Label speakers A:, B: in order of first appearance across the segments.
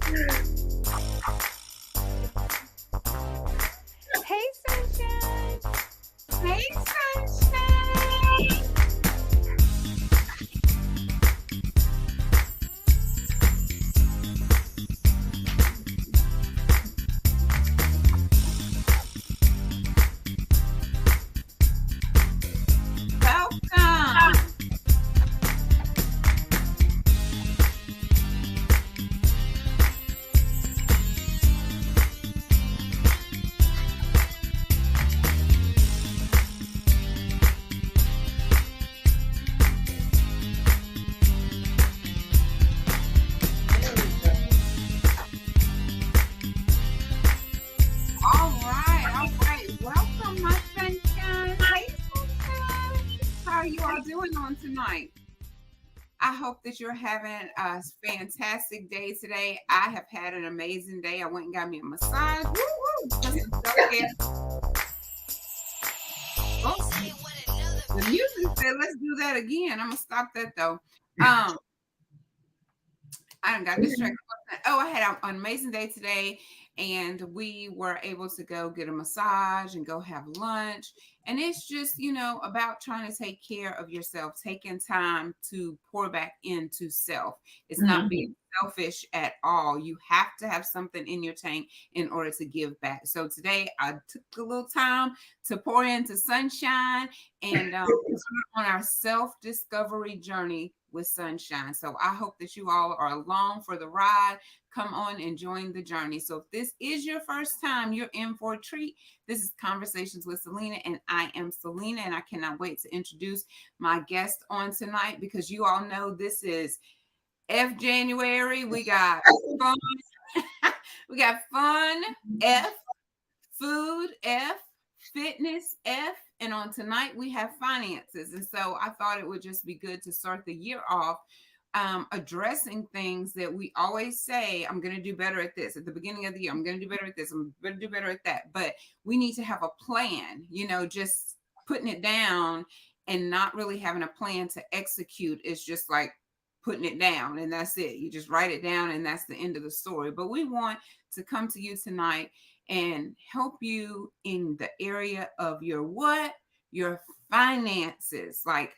A: Hey, Sunshine.
B: Hey, Sunshine. Welcome. All right, all right. Welcome, my sunshine. Hey, sunshine. How are you all doing on tonight? I hope that you're having a fantastic day today. I have had an amazing day. I went and got me a massage. Woo woo. Just oh, the music said, let's do that again. I'm gonna stop that though. I done got distracted. Oh, I had an amazing day today, and we were able to go get a massage and go have lunch. And it's just, about trying to take care of yourself, taking time to pour back into self. It's not being selfish at all. You have to have something in your tank in order to give back. So today I took a little time to pour into sunshine and on our self-discovery journey with sunshine. So I hope that you all are along for the ride. Come on and join the journey. So if this is your first time, you're in for a treat. This is Conversations with Celena, and I am Celena, and I cannot wait to introduce my guest on tonight because you all know this is F January. We got fun. We got fun, F, food, F, fitness, F, and on tonight we have finances. And so I thought it would just be good to start the year off addressing things that we always say, I'm going to do better at this at the beginning of the year. I'm going to do better at this. I'm going to do better at that. But we need to have a plan, just putting it down and not really having a plan to execute is just like putting it down and that's it. You just write it down and that's the end of the story. But we want to come to you tonight and help you in the area of your finances. Like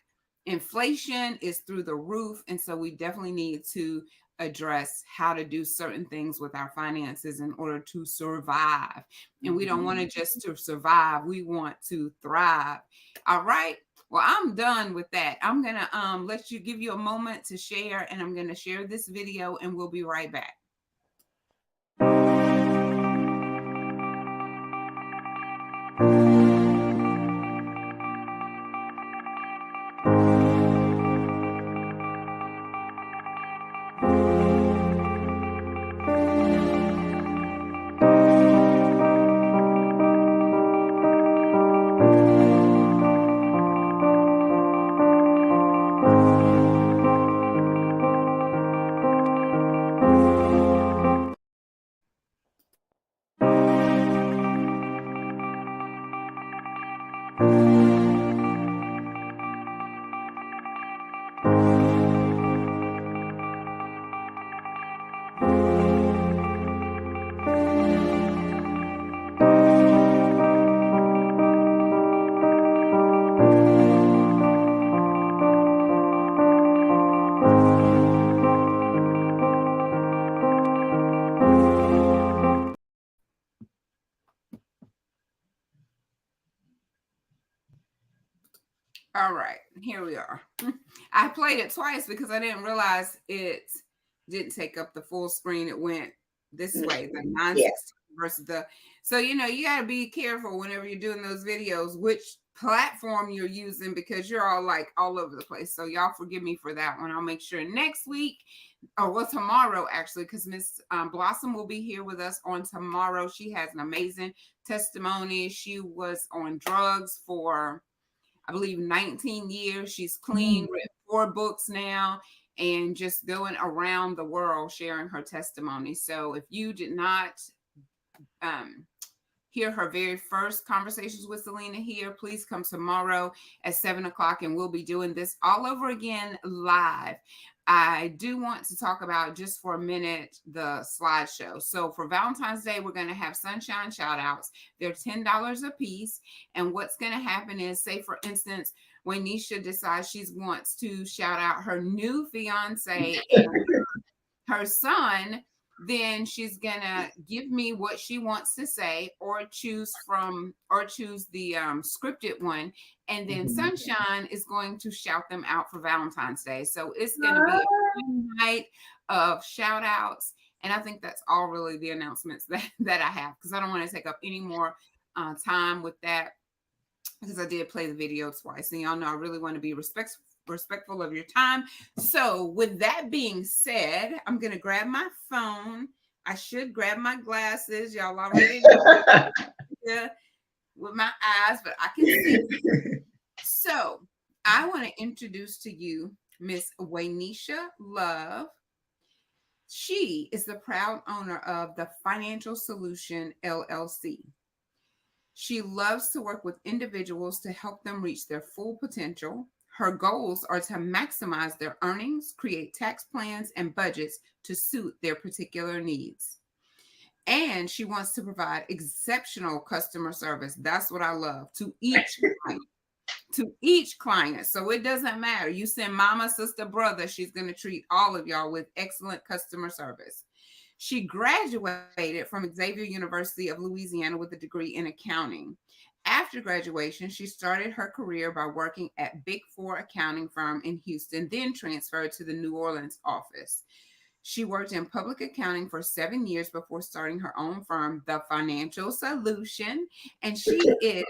B: inflation is through the roof. And so we definitely need to address how to do certain things with our finances in order to survive. And we don't want to just to survive. We want to thrive. All right. Well, I'm done with that. I'm going to let you give you a moment to share, and I'm going to share this video and we'll be right back. All right, here we are. I played it twice because I didn't realize it didn't take up the full screen. It went this way, the 916 versus the. So, you got to be careful whenever you're doing those videos, which platform you're using because you're all like all over the place. So, y'all forgive me for that one. I'll make sure next week, or well, tomorrow actually, because Miss Blossom will be here with us on tomorrow. She has an amazing testimony. She was on drugs for, I believe, 19 years. She's clean, read 4 books now, and just going around the world sharing her testimony. So if you did not hear her very first conversations with Celena here, please come tomorrow at 7 o'clock, and we'll be doing this all over again live. I do want to talk about just for a minute the slideshow. So for Valentine's Day, we're going to have sunshine shout outs. They're $10 a piece. And what's going to happen is, say, for instance, Wayneisha decides she wants to shout out her new fiance and her son, then she's gonna give me what she wants to say, or choose the scripted one, and then Sunshine is going to shout them out for Valentine's Day. So it's gonna be a night of shout outs, and I think that's all really the announcements that I have, because I don't want to take up any more time with that, because I did play the video twice, and y'all know I really want to be respectful of your time. So with that being said, I'm gonna grab my phone. I should grab my glasses. Y'all already know with my eyes, but I can see. So I want to introduce to you Miss Wayneisha Love. She is the proud owner of the Financial Solution LLC. She loves to work with individuals to help them reach their full potential. Her goals are to maximize their earnings, create tax plans and budgets to suit their particular needs. And she wants to provide exceptional customer service. That's what I love, to each client. To each client. So it doesn't matter. You send mama, sister, brother, she's going to treat all of y'all with excellent customer service. She graduated from Xavier University of Louisiana with a degree in accounting. After graduation, she started her career by working at Big Four accounting firm in Houston, then transferred to the New Orleans office. She worked in public accounting for 7 years before starting her own firm, The Financial Solution, and she is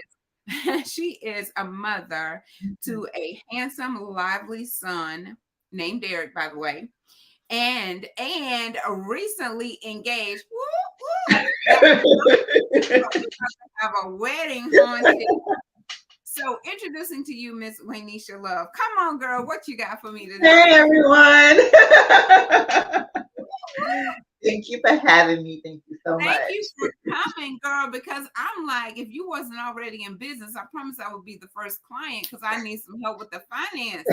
B: she is a mother to a handsome, lively son named Derek, by the way, and recently engaged. Woo, woo. Have a wedding haunted. So introducing to you, Miss Wayneisha Love. Come on, girl. What you got for me today?
C: Hey, everyone. Thank you for having me. Thank you so much.
B: Thank you for coming, girl, because I'm like, if you wasn't already in business, I promise I would be the first client, because I need some help with the finances.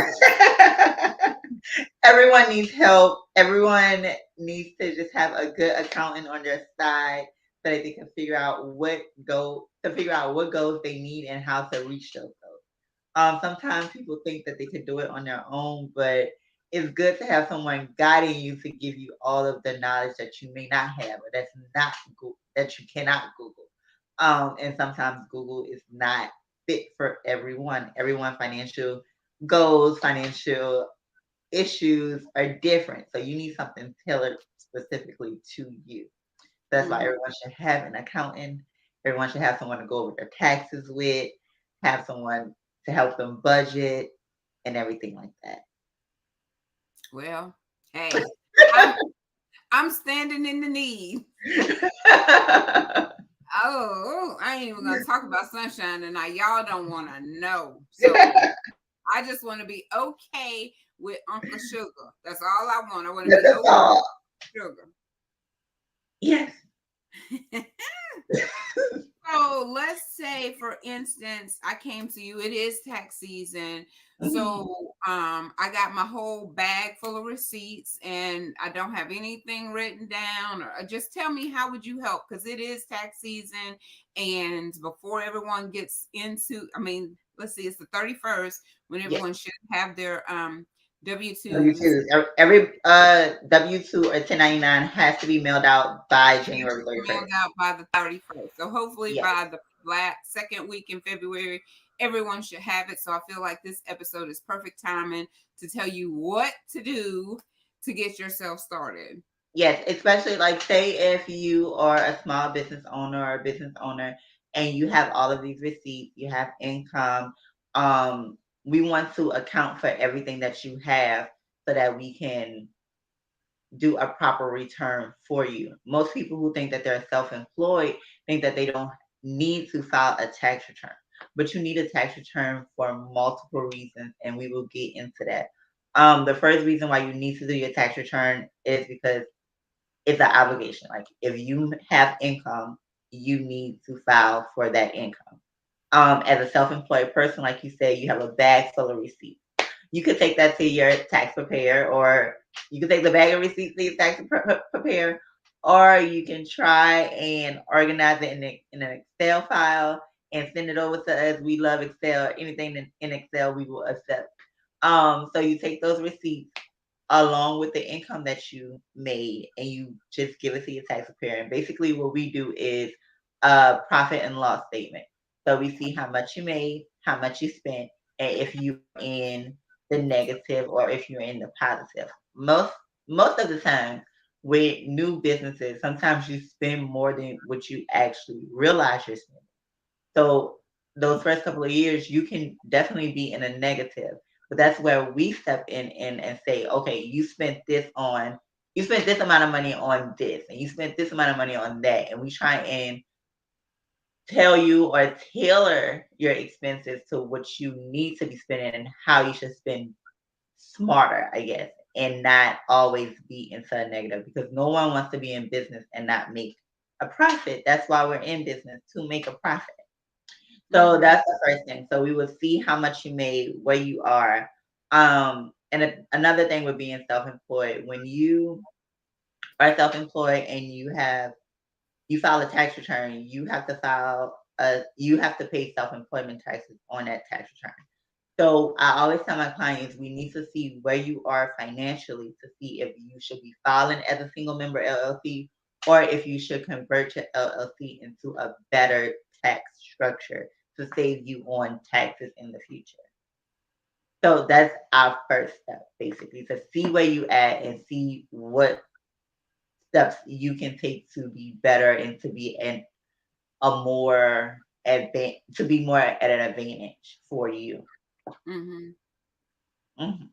C: Everyone needs help. Everyone needs to just have a good accountant on their side so that they can figure out what goals they need and how to reach those goals. Sometimes people think that they can do it on their own, but it's good to have someone guiding you to give you all of the knowledge that you may not have, or that you cannot Google. And sometimes Google is not fit for everyone. Everyone financial goals, financial issues are different. So you need something tailored specifically to you. That's why everyone should have an accountant. Everyone should have someone to go over their taxes with, have someone to help them budget and everything like that.
B: Well, hey, I'm standing in the need. Oh, I ain't even gonna talk about sunshine tonight. Y'all don't want to know. So I just want to be okay with Uncle Sugar. That's all I want. I want to be okay with Sugar.
C: Yes.
B: So let's say, for instance, I came to you. It is tax season. So I got my whole bag full of receipts and I don't have anything written down. Or just tell me, how would you help? Because it is tax season, and before everyone gets into, I mean, let's see, it's the 31st when everyone should have their W-2s.
C: Every W-2 or 1099 has to be mailed out by January 31st.
B: Mailed out by the 31st. So hopefully by the second week in February, everyone should have it. So I feel like this episode is perfect timing to tell you what to do to get yourself started.
C: Yes, especially like, say if you are a small business owner or a business owner and you have all of these receipts, you have income. We want to account for everything that you have so that we can do a proper return for you. Most people who think that they're self-employed think that they don't need to file a tax return, but you need a tax return for multiple reasons, and we will get into that. The first reason why you need to do your tax return is because it's an obligation. Like, if you have income you need to file for that income. As a self-employed person, like you said, you have a bag full of receipts. You could take that to your tax preparer, or you can take the bag of receipts to your tax preparer, or you can try and organize it in an Excel file and send it over to us. We love Excel. Anything in Excel, we will accept. So you take those receipts along with the income that you made, and you just give it to your tax preparer. And basically what we do is a profit and loss statement. So we see how much you made, how much you spent, and if you are in the negative or if you're in the positive. Most of the time with new businesses, sometimes you spend more than what you actually realize you're spending. So those first couple of years, you can definitely be in a negative, but that's where we step in and say, okay, you spent this amount of money on this, and you spent this amount of money on that, and we try and tell you or tailor your expenses to what you need to be spending and how you should spend smarter, I guess, and not always be into a negative, because no one wants to be in business and not make a profit. That's why we're in business, to make a profit. So
B: Mm-hmm.
C: that's the first thing. So we would see how much you made, where you are. Another thing with being self-employed, when you are self-employed and you file a tax return, you have to pay self-employment taxes on that tax return. So I always tell my clients, we need to see where you are financially to see if you should be filing as a single member LLC, or if you should convert your LLC into a better tax structure to save you on taxes in the future. So that's our first step, basically, to see where you at and see what steps you can take to be better and to be in a more to be more at an advantage for you.
B: Mm-hmm.
C: Mhm.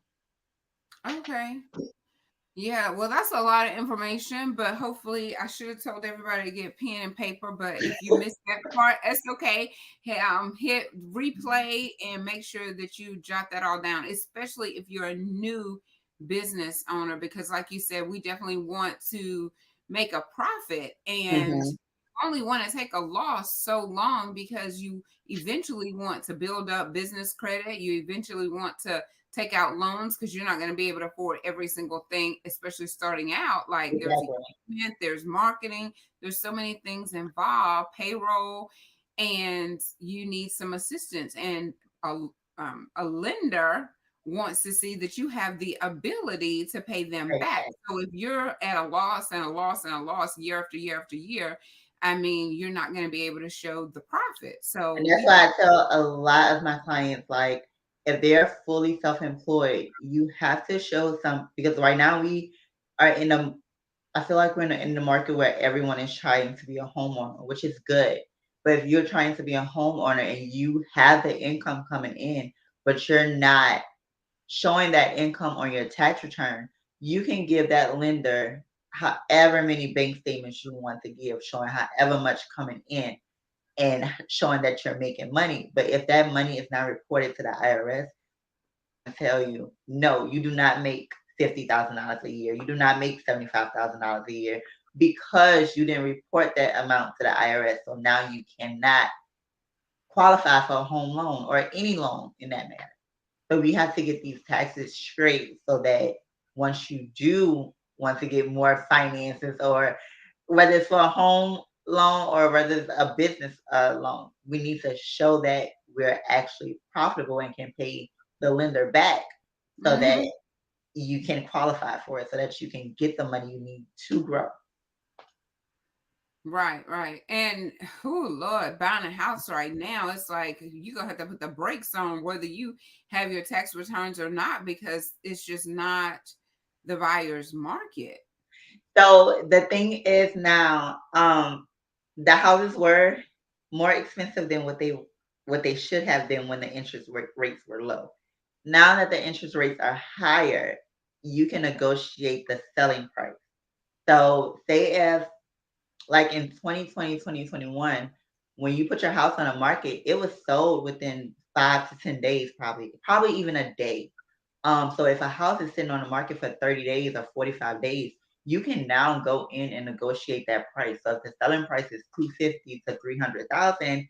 B: Okay. Yeah, well, that's a lot of information, but hopefully, I should have told everybody to get pen and paper. But if you missed that part, that's okay. Hit replay and make sure that you jot that all down, especially if you're a new business owner, because, like you said, we definitely want to make a profit, and
C: Mhm.
B: only want to take a loss so long because you eventually want to build up business credit. You eventually want to take out loans because you're not going to be able to afford every single thing, especially starting out. Like there's
C: Exactly.
B: equipment, there's marketing, there's so many things involved, payroll, and you need some assistance. And a lender wants to see that you have the ability to pay them back.
C: Exactly.
B: So if you're at a loss and a loss and a loss year after year after year, I mean, you're not going to be able to show the profit.
C: And
B: So
C: that's
B: we,
C: why I tell a lot of my clients, like, if they're fully self-employed, you have to show some, because right now we are I feel like we're in the market where everyone is trying to be a homeowner, which is good. But if you're trying to be a homeowner and you have the income coming in, but you're not showing that income on your tax return, you can give that lender however many bank statements you want to give, showing however much coming in and showing that you're making money. But if that money is not reported to the IRS, I tell you, no, you do not make $50,000 a year. You do not make $75,000 a year because you didn't report that amount to the IRS. So now you cannot qualify for a home loan or any loan in that matter. So we have to get these taxes straight so that once you do want to get more finances, or whether it's for a home loan or whether it's a business loan, we need to show that we're actually profitable and can pay the lender back so that
B: mhm.
C: you can qualify for it, so that you can get the money you need to grow.
B: Right, right. And oh Lord, buying a house right now, it's like you're gonna have to put the brakes on whether you have your tax returns or not, because it's just not the buyer's market.
C: So the thing is now, the houses were more expensive than what they should have been when the rates were low. Now that the interest rates are higher, you can negotiate the selling price. So say if, like, in 2020, 2021, when you put your house on the market, it was sold within 5 to 10 days, probably even a day. So if a house is sitting on the market for 30 days or 45 days, you can now go in and negotiate that price. So if the selling price is 250 to 300,000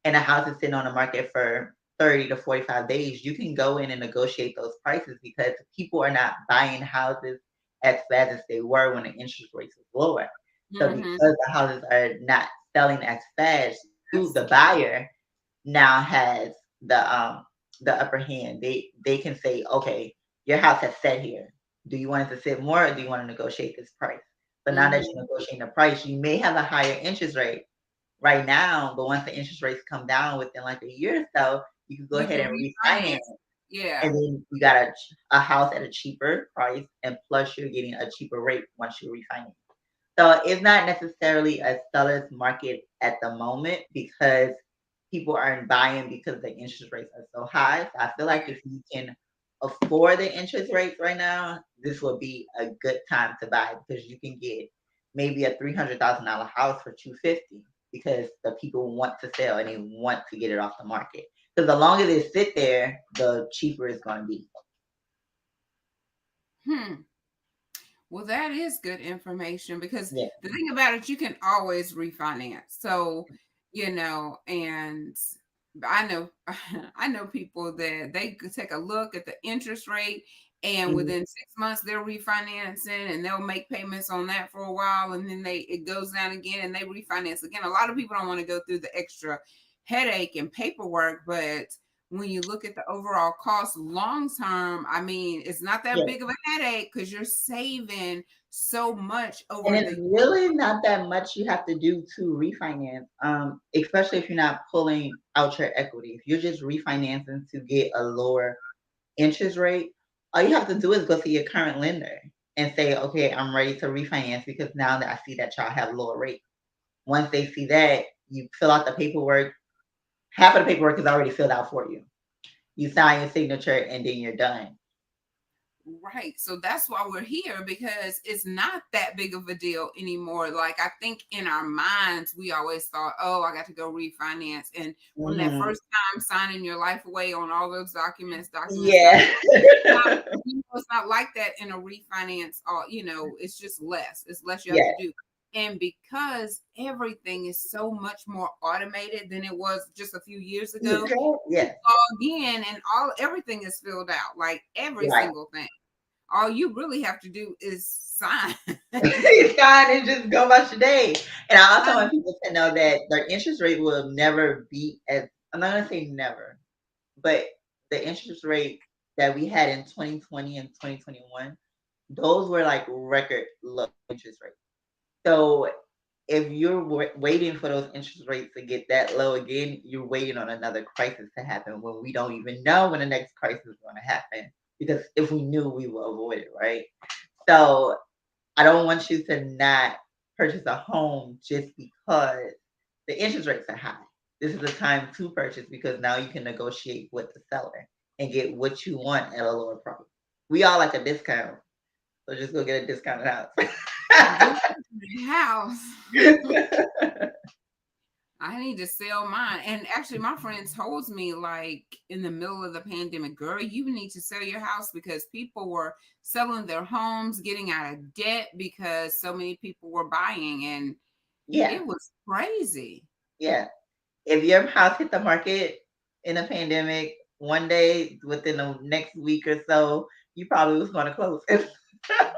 C: and a house is sitting on the market for 30 to 45 days, you can go in and negotiate those prices because people are not buying houses as fast as they were when the interest rates was lower. So
B: Mm-hmm.
C: because the houses are not selling as fast, you,
B: That's
C: the buyer, now has the upper hand. They can say, okay, your house has set here. Do you want it to sit more or do you want to negotiate this price? But now that
B: mm-hmm.
C: you're negotiating the price, you may have a higher interest rate right now, but once the interest rates come down within like a year or so, you can go
B: You
C: ahead
B: can
C: and refinance,
B: refinance. Yeah.
C: and then you got a house at a cheaper price, and plus you're getting a cheaper rate once you refinance. So it's not necessarily a seller's market at the moment because people aren't buying because the interest rates are so high. So I feel like if you can afford the interest rates right now, this will be a good time to buy because you can get maybe a $300,000 house for 250 because the people want to sell and they want to get it off the market. Because the longer they sit there, the cheaper it's going to be.
B: Hmm. Well, that is good information because
C: Yeah.
B: the thing about it, you can always refinance. So, and I know I know people that they could take a look at the interest rate and
C: Mhm.
B: within 6 months they're refinancing and they'll make payments on that for a while and then it goes down again and they refinance again. A lot of people don't want to go through the extra headache and paperwork, but when you look at the overall cost long term, I mean, it's not that
C: Yeah.
B: big of a headache because you're saving so much
C: And
B: over
C: it's
B: the
C: really not that much you have to do to refinance, especially if you're not pulling out your equity. If you're just refinancing to get a lower interest rate, all you have to do is go to your current lender and say, okay, I'm ready to refinance because now that I see that y'all have lower rates. Once they see that, you fill out the paperwork. Half of the paperwork is already filled out for you. You sign your signature and then you're done.
B: Right. So that's why we're here because it's not that big of a deal anymore. Like I think in our minds, we always thought, oh, I got to go refinance. And from that
C: Hmm.
B: first time signing your life away on all those documents,
C: Yeah.
B: not, it's not like that in a refinance. It's just less. It's less you have
C: Yeah.
B: to do. And because everything is so much more automated than it was just a few years ago, you
C: Yeah.
B: log in and everything is filled out, like every
C: Right.
B: single thing. All you really have to do is sign.
C: You sign and just go about your day. And I also
B: Sign.
C: want people to know that their interest rate will never be as, I'm not gonna say never, but the interest rate that we had in 2020 and 2021, those were like record low interest rates. So if you're waiting for those interest rates to get that low again, you're waiting on another crisis to happen when we don't even know when the next crisis is going to happen. Because if we knew, we would avoid it, right? So I don't want you to not purchase a home just because the interest rates are high. This is the time to purchase because now you can negotiate with the seller and get what you want at a lower price. We all like a discount, so just go get a discounted house.
B: House. I need to sell mine. And actually, my friend told me, like, in the middle of the pandemic, girl, you need to sell your house because people were selling their homes, getting out of debt because so many people were buying. And
C: Yeah,
B: it was crazy.
C: yeah. If your house hit the market in a pandemic one day within the next week or so, you probably was going to close it.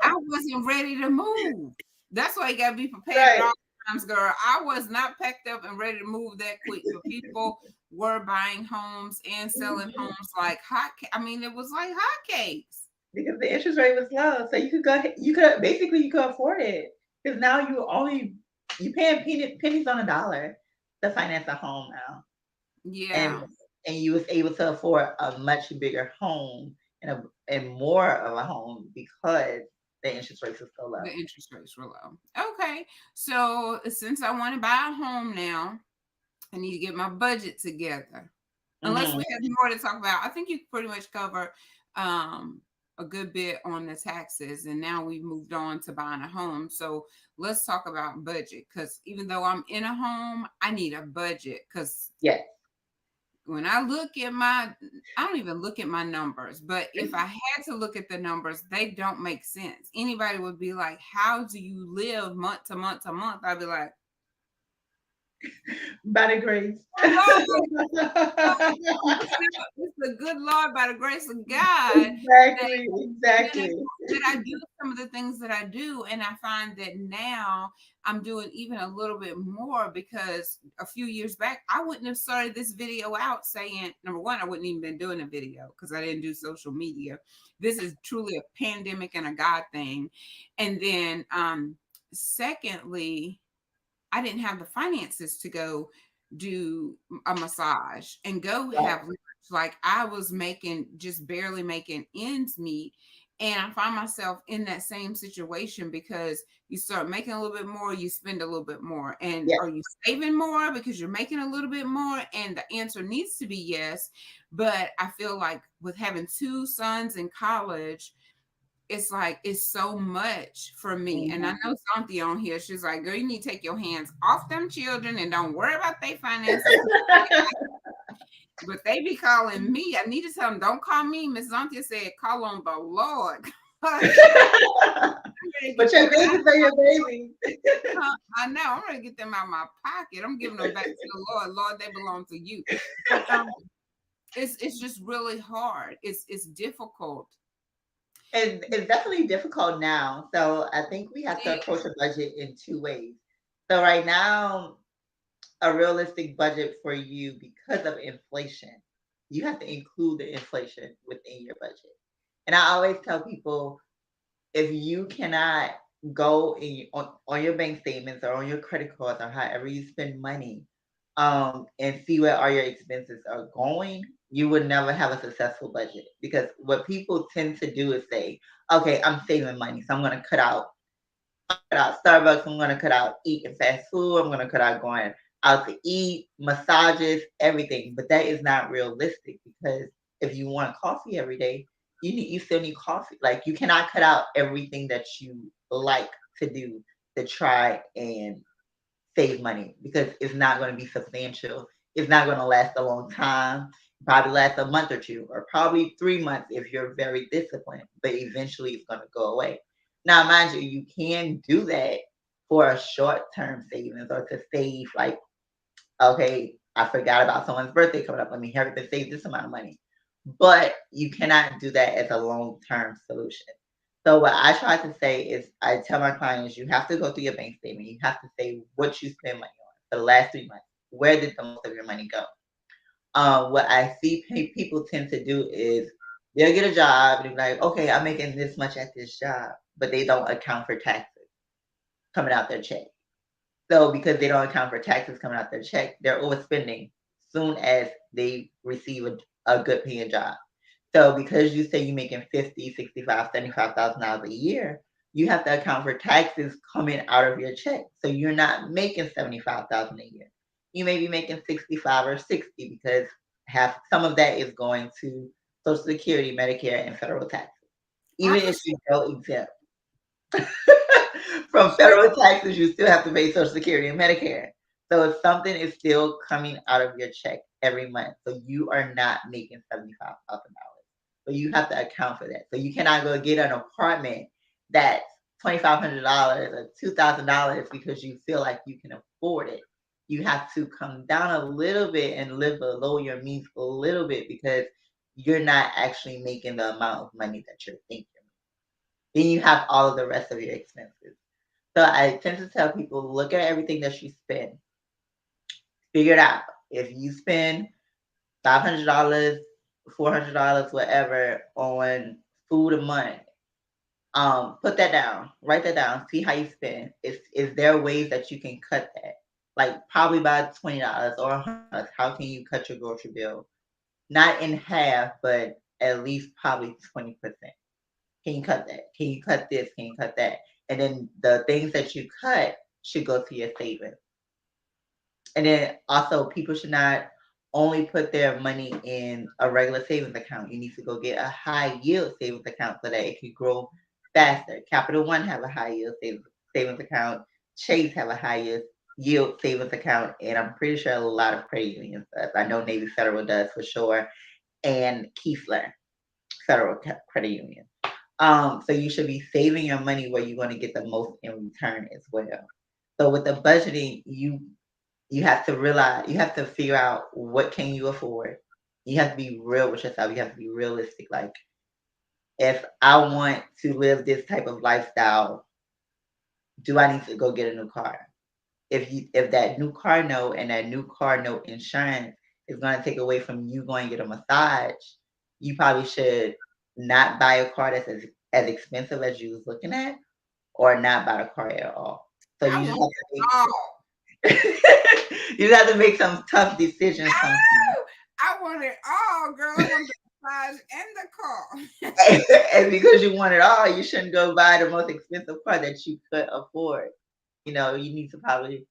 B: I wasn't ready to move. That's why you got to be prepared at
C: Right.
B: all times, girl. I was not packed up and ready to move that quick, but people were buying homes and selling
C: Mhm.
B: homes like hot. I mean, it was like hotcakes.
C: Because the interest rate was low, so you could go. You could basically you could afford it because now you paying pennies on a dollar to finance a home now, and
B: Yeah,
C: you was able to afford a much bigger home and more of a home because the interest rates are so
B: the
C: low.
B: interest rates were low. Okay, so since I want to buy a home now, I need to get my budget together. Unless we
C: Hmm.
B: have more to talk about, I think you pretty much covered um, a good bit on the taxes, and now we've moved on to buying a home. So let's talk about budget because even though I'm in a home, I need a budget because
C: Yes.
B: when I look at my, I don't even look at my numbers, but if I had to look at the numbers, they don't make sense. Anybody would be like, how do you live month to month to month? I'd be like,
C: By the grace.
B: it's the good Lord by the grace of God
C: Exactly,
B: that
C: exactly.
B: I do some of the things that I do, and I find that now I'm doing even a little bit more because a few years back I wouldn't have started this video out saying, number one, I wouldn't even been doing a video because I didn't do social media. This is truly a pandemic and a God thing. And then secondly, I didn't have the finances to go do a massage and go
C: Right.
B: have lunch. Like I was making just barely making ends meet. And I find myself in that same situation because you start making a little bit more, you spend a little bit more. And
C: Yeah.
B: are you saving more because you're making a little bit more? And the answer needs to be yes. But I feel like with having two sons in college, it's like it's so much for me. And I
C: Mhm.
B: know Santi on here, she's like, girl, you need to take your hands off them children and don't worry about their finances. But they be calling me. I need to tell them, don't call me. Miss Zantia said, call on the Lord. I'm ready to
C: But
B: get
C: your
B: them
C: babies are your babies.
B: out. I know. I'm ready to get them out of my pocket. I'm giving them back to the Lord. Lord, they belong to you. But it's just really hard. It's difficult.
C: And it's definitely difficult now. So I think we have to
B: It
C: approach a budget in two ways. So right now, a realistic budget for you because of inflation, you have to include the inflation within your budget. And I always tell people if you cannot go on your bank statements or on your credit cards or however you spend money and see where all your expenses are going, you would never have a successful budget because what people tend to do is say, okay, I'm saving money, so I'm going to cut out Starbucks. I'm gonna cut out eating fast food. I'm gonna cut out going out to eat, massages, everything. But that is not realistic because if you want coffee every day, you still need coffee. Like you cannot cut out everything that you like to do to try and save money because it's not going to be substantial. It's not going to last a long time. Probably last a month or two, or probably 3 months if you're very disciplined. But eventually, it's going to go away. Now, mind you, you can do that for a short-term savings or to save. Like, okay, I forgot about someone's birthday coming up. Let me hurry to save this amount of money. But you cannot do that as a long-term solution. So what I try to say is I tell my clients you have to go through your bank statement. You have to say what you spend money on for the last 3 months. Where did the most of your money go? What I see people tend to do is they'll get a job and they're like, okay, I'm making this much at this job, but they don't account for taxes coming out their check. So because they don't account for taxes coming out their check, they're overspending soon as they receive a good paying job. So because you say you're making 50, 65, $75,000 a year, you have to account for taxes coming out of your check. So you're not making 75,000 a year. You may be making 65 or 60 because half some of that is going to Social Security, Medicare, and federal taxes.
B: I
C: Even if
B: just
C: you don't exempt from federal taxes, you still have to pay Social Security and Medicare. So if something is still coming out of your check every month, so you are not making $75,000. So you have to account for that. So you cannot go get an apartment that's $2,500 or $2,000 because you feel like you can afford it. You have to come down a little bit and live below your means a little bit because you're not actually making the amount of money that you're thinking. Then you have all of the rest of your expenses. So I tend to tell people look at everything that you spend, figure it out. If you spend $500, $400, whatever on food a month, put that down, write that down, see how you spend. Is there ways that you can cut that? Like probably by $20 or $100. How can you cut your grocery bill? Not in half, but at least probably 20%. Can you cut that? Can you cut this? Can you cut that? And then the things that you cut should go to your savings. And then also, people should not only put their money in a regular savings account. You need to go get a high yield savings account so that it can grow faster. Capital One have a high yield savings account. Chase have a high yield yield savings account, and I'm pretty sure a lot of credit unions does. I know Navy Federal does for sure, and Keesler Federal Credit Union. So you should be saving your money where you're going to get the most in return as well. So with the budgeting, you have to realize, you have to figure out what can you afford. You have to be real with yourself. You have to be realistic. Like, if I want to live this type of lifestyle, do I need to go get a new car? If that new car note and that new car note insurance is going to take away from you going to get a massage, you probably should not buy a car that's as expensive as you was looking at, or not buy a car at all. So
B: I
C: you just
B: want it all.
C: have to make you just have to make some tough decisions sometimes.
B: No, I want it all, girl. I want the massage and the car.
C: And because you want it all, you shouldn't go buy the most expensive car that you could afford. You need to probably,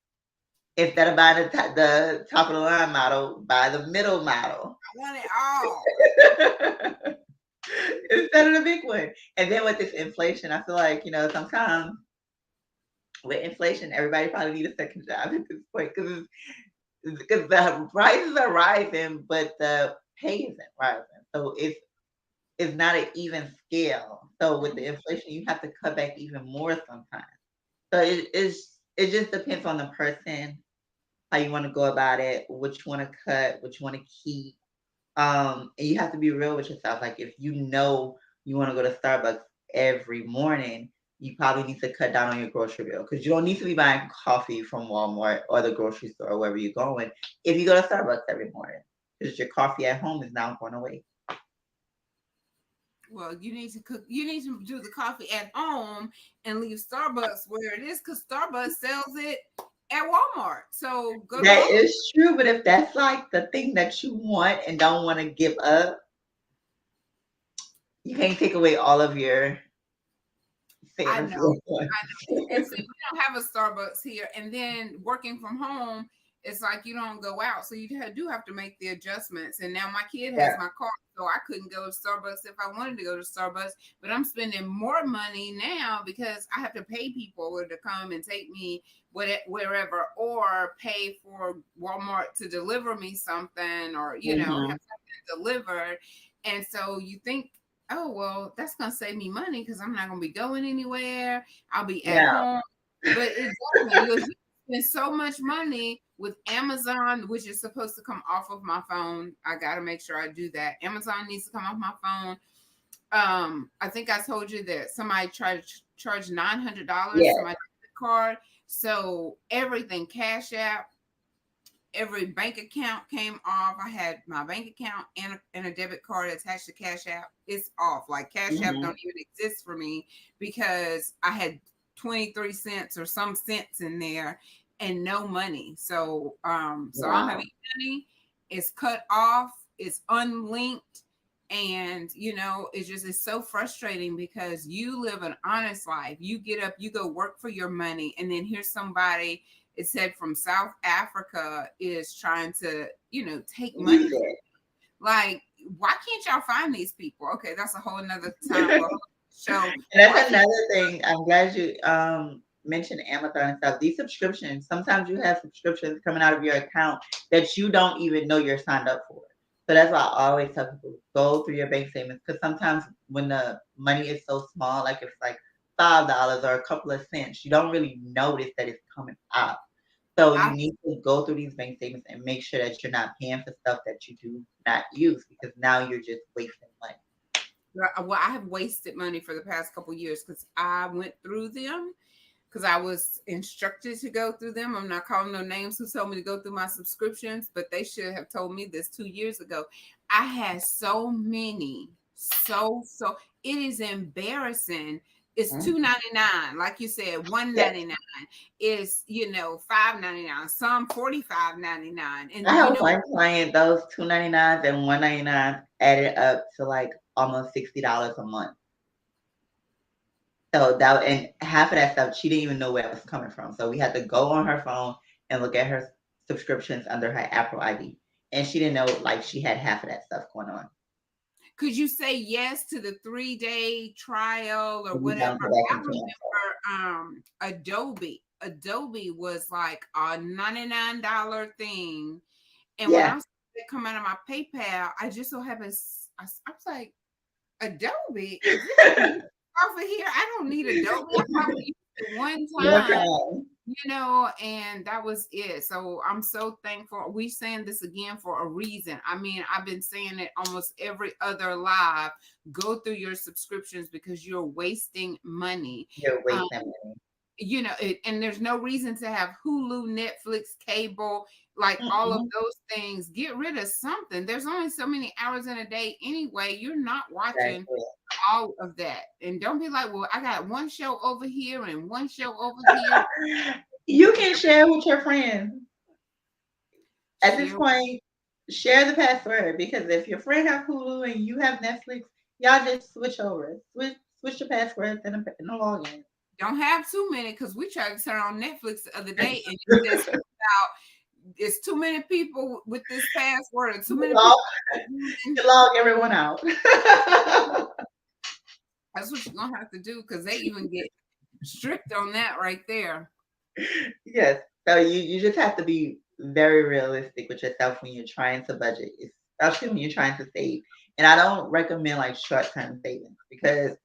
C: instead of buying the top of the line model, buy the middle model.
B: I want it all.
C: Instead of the big one. And then with this inflation, I feel like, sometimes with inflation, everybody probably need a second job at this point, because the prices are rising, but the pay isn't rising. So it's not an even scale. So with the inflation, you have to cut back even more sometimes. So it just depends on the person, how you want to go about it, what you want to cut, what you want to keep. And you have to be real with yourself. Like, if you want to go to Starbucks every morning, you probably need to cut down on your grocery bill, because you don't need to be buying coffee from Walmart or the grocery store or wherever you're going if you go to Starbucks every morning, because your coffee at home is now going away.
B: Well, you need to cook. You need to do the coffee at home and leave Starbucks where it is, because Starbucks sells it at Walmart. So go to
C: That
B: Walmart.
C: is true, but if that's like the thing that you want and don't want to give up, you can't take away all of your
B: I
C: fantasy.
B: know. And see, we don't have a Starbucks here. And then working from home, it's like you don't go out. So you do have to make the adjustments. And now my kid has
C: Yeah.
B: my car. So I couldn't go to Starbucks if I wanted to go to Starbucks. But I'm spending more money now because I have to pay people to come and take me wherever, or pay for Walmart to deliver me something, or, have
C: Hmm.
B: something delivered. And so you think, oh, well, that's going to save me money because I'm not going to be going anywhere. I'll be at
C: Yeah.
B: home. But it doesn't. You spend so much money with Amazon, which is supposed to come off of my phone. I got to make sure I do that. Amazon needs to come off my phone. I think I told you that somebody tried to charge $900 to
C: Yeah.
B: my debit card. So everything, Cash App, every bank account came off. I had my bank account and a debit card attached to Cash App. It's off. Like, Cash App
C: Hmm.
B: don't even exist for me because I had 23 cents or some cents in there and no money. So I don't have
C: Wow.
B: any money. It's cut off. It's unlinked. And it's so frustrating because you live an honest life. You get up, you go work for your money, and then here's somebody, it said from South Africa, is trying to, take money from
C: Use
B: you. Like, why can't y'all find these people? Okay, that's a whole nother time for a
C: it.
B: whole show.
C: And
B: Why
C: that's
B: can't
C: another thing. I'm glad you mentioned Amazon and stuff. These subscriptions, sometimes you have subscriptions coming out of your account that you don't even know you're signed up for. So that's why I always tell people, go through your bank statements, because sometimes when the money is so small, like it's like $5 or a couple of cents, you don't really notice that it's coming out. So you
B: I
C: need to go through these bank statements and make sure that you're not paying for stuff that you do not use, because now you're just wasting money.
B: well, I have wasted money for the past couple years because I went through them, because I was instructed to go through them. I'm not calling no names who told me to go through my subscriptions, but they should have told me this 2 years ago. I had so many, so it is embarrassing. It's
C: Mhm.
B: $2.99, like you said,
C: Yeah.
B: $1.99. It's $5.99, some $45.99,
C: I
B: and
C: have one client, those 2.99s and 1.99 added up to like almost $60 a month. So that, and half of that stuff she didn't even know where it was coming from. So we had to go on her phone and look at her subscriptions under her Apple ID. And she didn't know, like, she had half of that stuff going on.
B: could you say yes to the 3-day trial or
C: And we
B: whatever?
C: don't go back
B: I
C: and cancel.
B: remember Adobe. Adobe was like a $99 thing. And when I
C: Yeah.
B: saw it come out of my PayPal, I just so happened, I was like, Adobe, is this off of here? I don't need Adobe. I probably used it one
C: One
B: time,
C: time.
B: and that was it. So I'm so thankful. We saying this again for a reason. I mean, I've been saying it almost every other live. Go through your subscriptions because you're wasting money.
C: You're
B: Um,
C: wasting money.
B: And there's no reason to have Hulu, Netflix, cable, like all of
C: Mm-mm.
B: those things. Get rid of something. There's only so many hours in a day anyway. You're not watching
C: Exactly.
B: all of that. And don't be like, well, I got one show over here and one show over here.
C: You can share with your friends. At this
B: Share.
C: point, share the password because if your friend have Hulu and you have Netflix, y'all just switch over. Switch the passwords and the login.
B: Don't have too many because we tried to turn on Netflix the other day and it says about it's too many people with this password or too many people using.
C: Log everyone out.
B: That's what you're gonna have to do because they even get strict on that right there.
C: Yes. So you just have to be very realistic with yourself when you're trying to budget, especially when you're trying to save. And I don't recommend like short-term savings because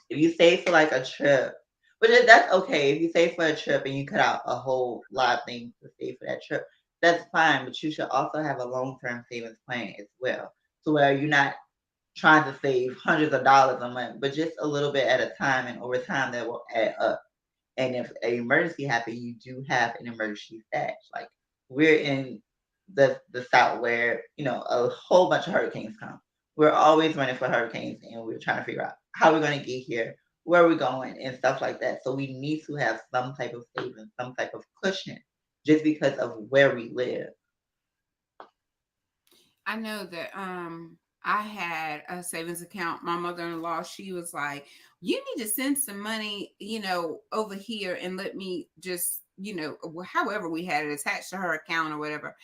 C: if you save for like a trip, that's okay. If you save for a trip and you cut out a whole lot of things to save for that trip, that's fine. But you should also have a long-term savings plan as well. So where you're not trying to save hundreds of dollars a month, but just a little bit at a time, and over time that will add up. And if an emergency happens, you do have an emergency stash. Like we're in the South where, a whole bunch of hurricanes come. We're always running for hurricanes and we're trying to figure out how we're going to get here, where we're going, and stuff like that. So we need to have some type of savings, some type of cushion just because of where we live.
B: I know that I had a savings account. My mother-in-law, she was like, you need to send some money, over here and let me just, however we had it attached to her account or whatever.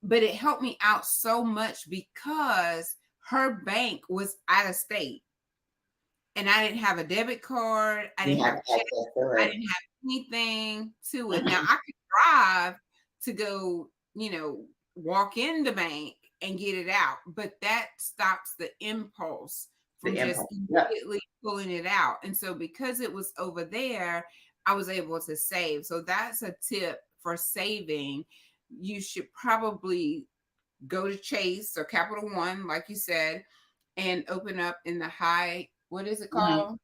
B: But it helped me out so much because her bank was out of state and I didn't have a debit card. I
C: You
B: didn't
C: have
B: have check.
C: access to
B: I
C: it.
B: didn't have anything to it. Now I could drive to go, walk in the bank and get it out, but that stops the impulse
C: The
B: from just
C: impulse. Yep.
B: immediately pulling it out. And so because it was over there, I was able to save. So that's a tip for saving. You should probably go to Chase or Capital One, like you said, and open up in the high, what is it
C: Mhm.
B: called?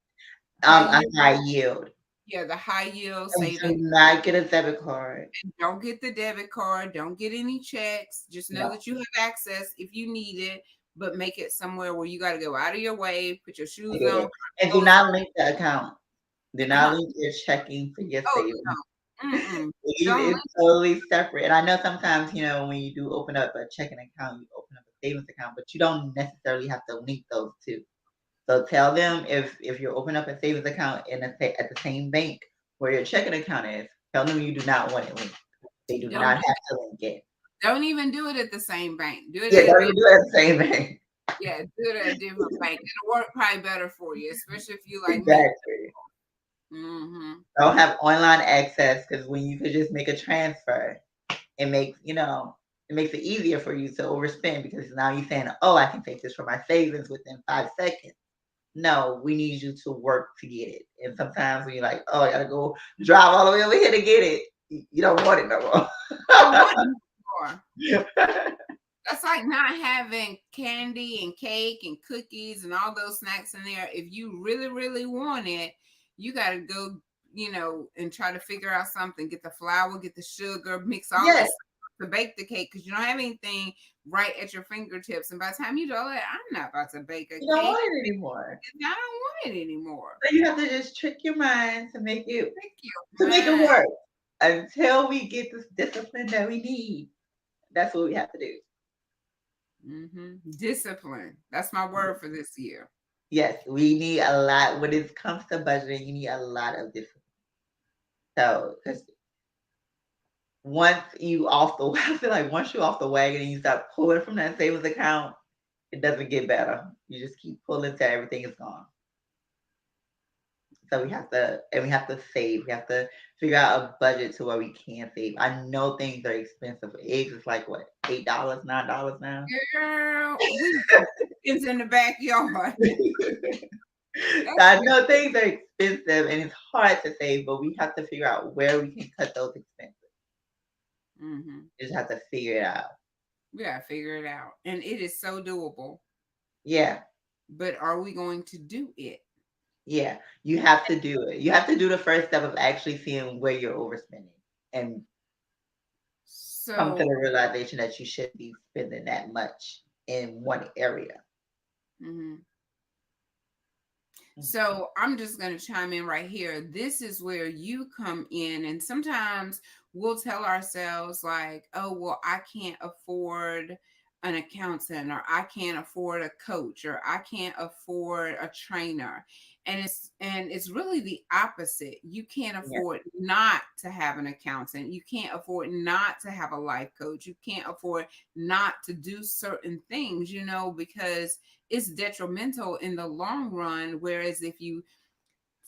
B: High
C: A
B: yield.
C: high yield.
B: Yeah, the high yield
C: And do
B: savings.
C: not get a debit card.
B: Don't get the debit card. Don't get any checks. Just know
C: No.
B: that you have access if you need it, but make it somewhere where you got to go out of your way, put your shoes
C: Yeah.
B: on,
C: And do
B: clothes
C: not link the account. Do
B: on.
C: not link your checking to your
B: Oh,
C: savings.
B: no. Mm-mm. Don't
C: It's
B: link.
C: totally separate. And I know sometimes, when you do open up a checking account, you open up a savings account, but you don't necessarily have to link those two. So tell them if you're opening up a savings account at the same bank where your checking account is, tell them you do not want it linked. They do
B: Don't
C: not
B: do
C: have
B: that.
C: to link it.
B: Don't even do it at the same bank. Do it
C: Yeah,
B: at a
C: don't
B: different.
C: even do it at the same bank.
B: Yeah, do it at a different bank. It'll work probably better for you, especially if you like me.
C: Exactly.
B: Mm-hmm.
C: Don't have online access because when you could just make a transfer, it makes it makes it easier for you to overspend because now you're saying, oh, I can take this from my savings within 5 seconds. No, we need you to work to get it. And sometimes when you're like, oh, I gotta go drive all the way over here to get it, you don't want it no more.
B: Don't want it anymore. That's like not having candy and cake and cookies and all those snacks in there. If you really, really want it, you got to go, and try to figure out something. Get the flour, get the sugar, mix all
C: Yes,
B: this to bake the cake because you don't have anything right at your fingertips. And by the time you do all that, I'm not about to bake a
C: you don't
B: cake.
C: want it anymore.
B: I don't want it anymore.
C: So you have to just trick your mind
B: Thank you,
C: to make it
B: man.
C: work until we get this discipline that we need. That's what we have to do.
B: Discipline. That's my word for this year.
C: Yes, we need a lot. When it comes to budgeting, you need a lot of discipline. So, because once you off the, I feel like once you're off the wagon and you start pulling from that savings account, it doesn't get better. You just keep pulling till everything is gone. So we have to save. We have to figure out a budget to where we can save. I know things are expensive. Eggs is like what, $8, $9 now.
B: Girl, we it's in the backyard.
C: So I know things are expensive and it's hard to save, but we have to figure out where we can cut those expenses.
B: Mm-hmm.
C: You just have to figure it out.
B: We gotta figure it out, and it is so doable.
C: Yeah.
B: But are we going to do it?
C: Yeah. You have to do it. You have to do the first step of actually seeing where you're overspending and come to
B: So,
C: the realization that you shouldn't be spending that much in one area.
B: mhm. So I'm just going to chime in right here. This is where you come in, and sometimes we'll tell ourselves like, "Oh, well, I can't afford an accountant, or I can't afford a coach, or I can't afford a trainer." And it's really the opposite. You can't
C: Yeah.
B: afford not to have an accountant. You can't afford not to have a life coach. You can't afford not to do certain things, because it's detrimental in the long run. Whereas if you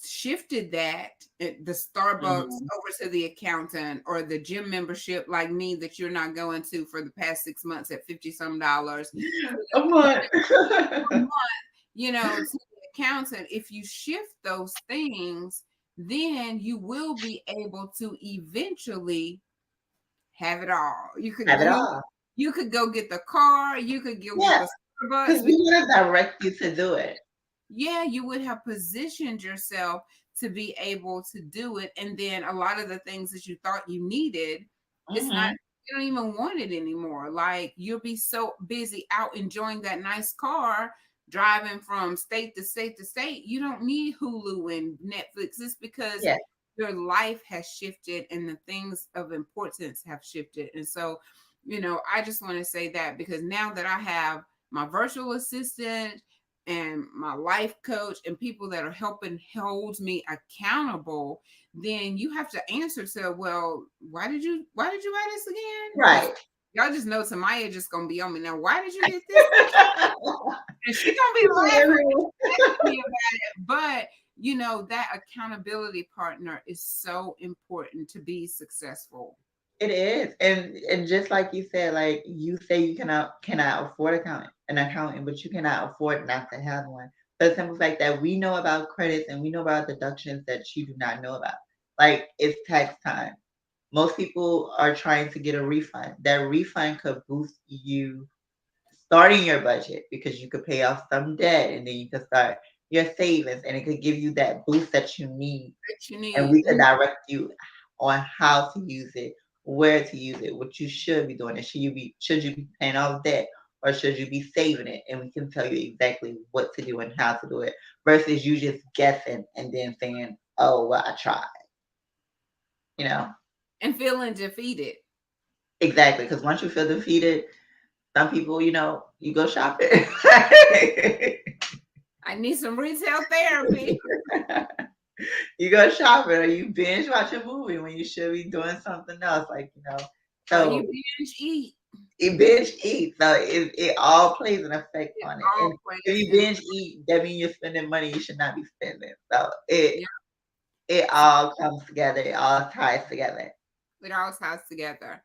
B: shifted the Starbucks
C: Mhm.
B: over to the accountant, or the gym membership like me that you're not going to for the past 6 months at $50 some,
C: A month.
B: to the accountant, if you shift those things, then you will be able to eventually have it all. You could
C: Have it
B: you
C: all.
B: you could go get the car, you could go get
C: Yeah.
B: the
C: Because
B: Starbucks.
C: we want to direct you to do it.
B: Yeah, you would have positioned yourself to be able to do it. And then a lot of the things that you thought you needed, it's not,
C: Hmm.
B: you don't even want it anymore. Like, you'll be so busy out enjoying that nice car, driving from state to state to state. You don't need Hulu and Netflix. It's because
C: Yeah.
B: your life has shifted and the things of importance have shifted. And so, I just want to say that, because now that I have my virtual assistant and my life coach and people that are helping hold me accountable, then you have to answer to, well, why did you buy this again? Because
C: Right.
B: y'all just know Tamaya just gonna be on me now. Why did you get this? And she gonna be laughing at me about it. But that accountability partner is so important to be successful.
C: It is. And just like you said, like you say you cannot afford an accountant, but you cannot afford not to have one. For the simple fact that we know about credits and we know about deductions that you do not know about. Like it's tax time. Most people are trying to get a refund. That refund could boost you starting your budget because you could pay off some debt and then you could start your savings and it could give you that boost that you need,
B: That you
C: and
B: need.
C: we could direct you on how to use it, where to use it, what you should be doing, and should you be paying off debt or should you be saving it, and we can tell you exactly what to do and how to do it versus you just guessing and then saying, "Oh, well, I tried." You know
B: And feeling defeated.
C: exactly, because once you feel defeated, some people, you go shopping.
B: I need some retail therapy.
C: You go shopping or you binge watch a movie when you should be doing something else,
B: Or you
C: so
B: binge eat.
C: you binge eat. So it all plays an effect
B: It
C: on it.
B: all
C: And if
B: plays
C: you
B: in.
C: binge eat, that means you're spending money you should not be spending. So it
B: Yeah.
C: it all comes together. It all ties together.
B: It all ties together.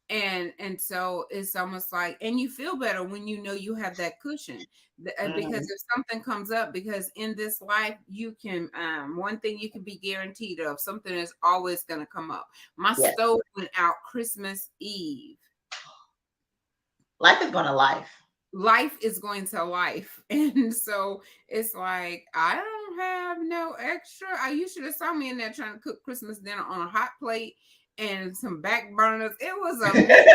B: And so it's almost like, and you feel better when you know you have that cushion. Because
C: Mhm.
B: if something comes up, because in this life you can, one thing you can be guaranteed of, something is always going to come up. My
C: Yes.
B: stove went out Christmas Eve.
C: Life is gonna life.
B: Life is going to life. And so it's like, I don't have no extra. You should have saw me in there trying to cook Christmas dinner on a hot plate and some back burners. It was a mess.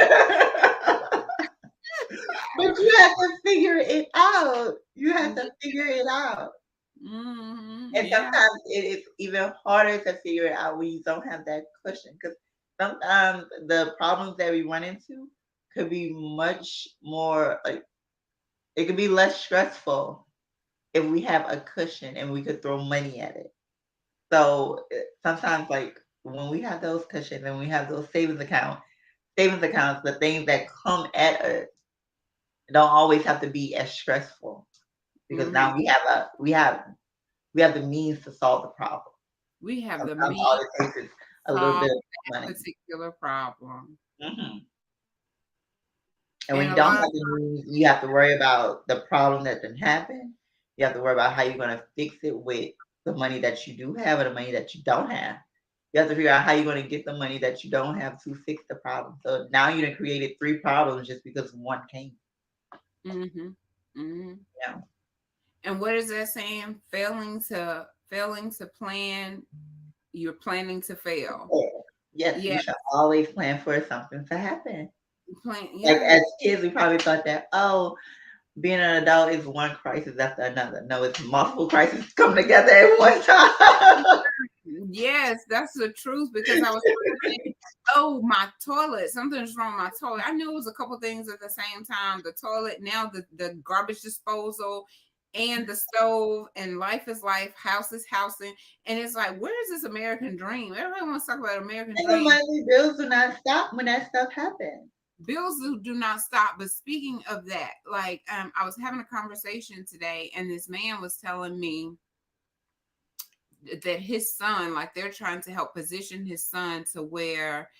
C: But you have to figure it out. You have to figure it out. And
B: Yeah.
C: sometimes it is even harder to figure it out when you don't have that cushion. Because sometimes the problems that we run into could be much more like it could be less stressful if we have a cushion and we could throw money at it. So sometimes like when we have those cushions and we have those savings accounts, the things that come at us don't always have to be as stressful because
B: Hmm.
C: now we have the means to solve the problem.
B: We have the
C: Sometimes
B: mean.
C: all it takes is a little
B: solve
C: bit of
B: that
C: money.
B: particular problem.
C: Hmm. And when
B: And
C: you
B: a
C: don't
B: lot of
C: have the news, you have to worry about the problem that didn't happen. You have to worry about how you're going to fix it with the money that you do have or the money that you don't have. You have to figure out how you're going to get the money that you don't have to fix the problem. So now you done created three problems just because one came.
B: mm-hmm, mm-hmm.
C: Yeah.
B: And what is that saying? Failing to plan, you're planning to fail.
C: Yeah. Yes,
B: Yeah,
C: you should always plan for something to happen.
B: plan.
C: Like
B: Yeah,
C: as kids, we probably thought that, oh, being an adult is one crisis after another. No, it's multiple crises come together at one time.
B: yes, that's the truth. Because I was thinking, oh, my toilet, something's wrong with my toilet. I knew it was a couple things at the same time. The toilet, now the garbage disposal, and the stove, and life is life, house is housing. And it's like, where is this American dream? Everybody wants to talk about American
C: And the
B: dream.
C: monthly bills do not stop when that stuff happens.
B: Bills do not stop. But speaking of that, like, I was having a conversation today, and this man was telling me that his son, like, they're trying to help position his son to where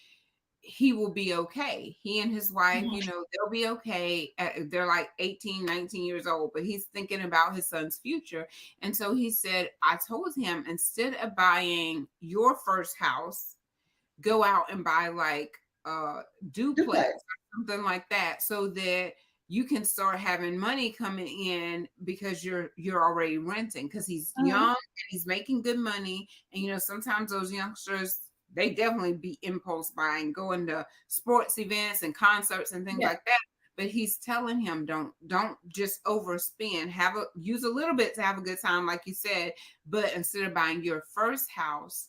B: he will be okay. He and his wife, they'll be okay. They're like 18, 19 years old, but he's thinking about his son's future. And so he said, I told him, instead of buying your first house, go out and buy like a duplex
C: Duplex.
B: or something like that, so that you can start having money coming in, because you're already renting, because he's young and he's making good money. And sometimes those youngsters, they definitely be impulse buying, going to sports events and concerts and things
C: Yeah.
B: like that. But he's telling him, don't just overspend. Use a little bit to have a good time, like you said. But instead of buying your first house,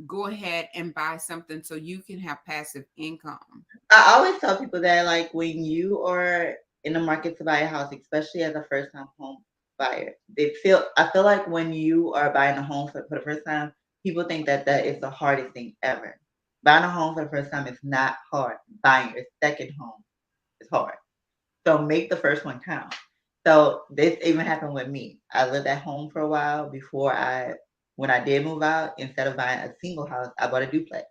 B: go ahead and buy something so you can have passive income.
C: I always tell people that, like, when you are in the market to buy a house, especially as a first time home buyer, I feel like when you are buying a home for the first time, people think that that is the hardest thing ever. Buying a home for the first time is not hard. Buying your second home is hard. So make the first one count. So this even happened with me. I lived at home for a while when I did move out, instead of buying a single house, I bought a duplex.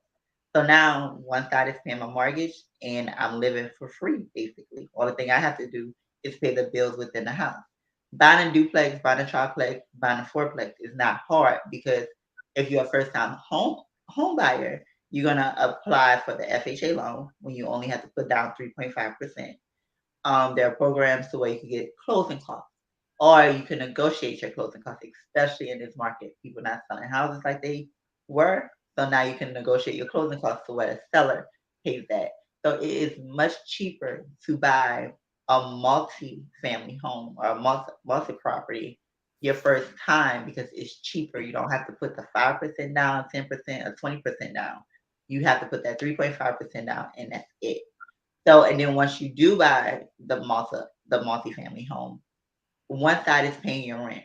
C: So now one side is paying my mortgage and I'm living for free, basically. All the thing I have to do is pay the bills within the house. Buying a duplex, buying a triplex, buying a fourplex is not hard, because if you're a first time home buyer, you're gonna apply for the FHA loan when you only have to put down 3.5%. There are programs to where you can get closing costs, or you can negotiate your closing costs, especially in this market. People not selling houses like they were. So now you can negotiate your closing costs to where the seller pays that. So it is much cheaper to buy a multi-family home or a multi property your first time, because it's cheaper. You don't have to put the 5% down, 10%, or 20% down. You have to put that 3.5% down, and that's it. So, and then once you do buy the multi-family home, one side is paying your rent,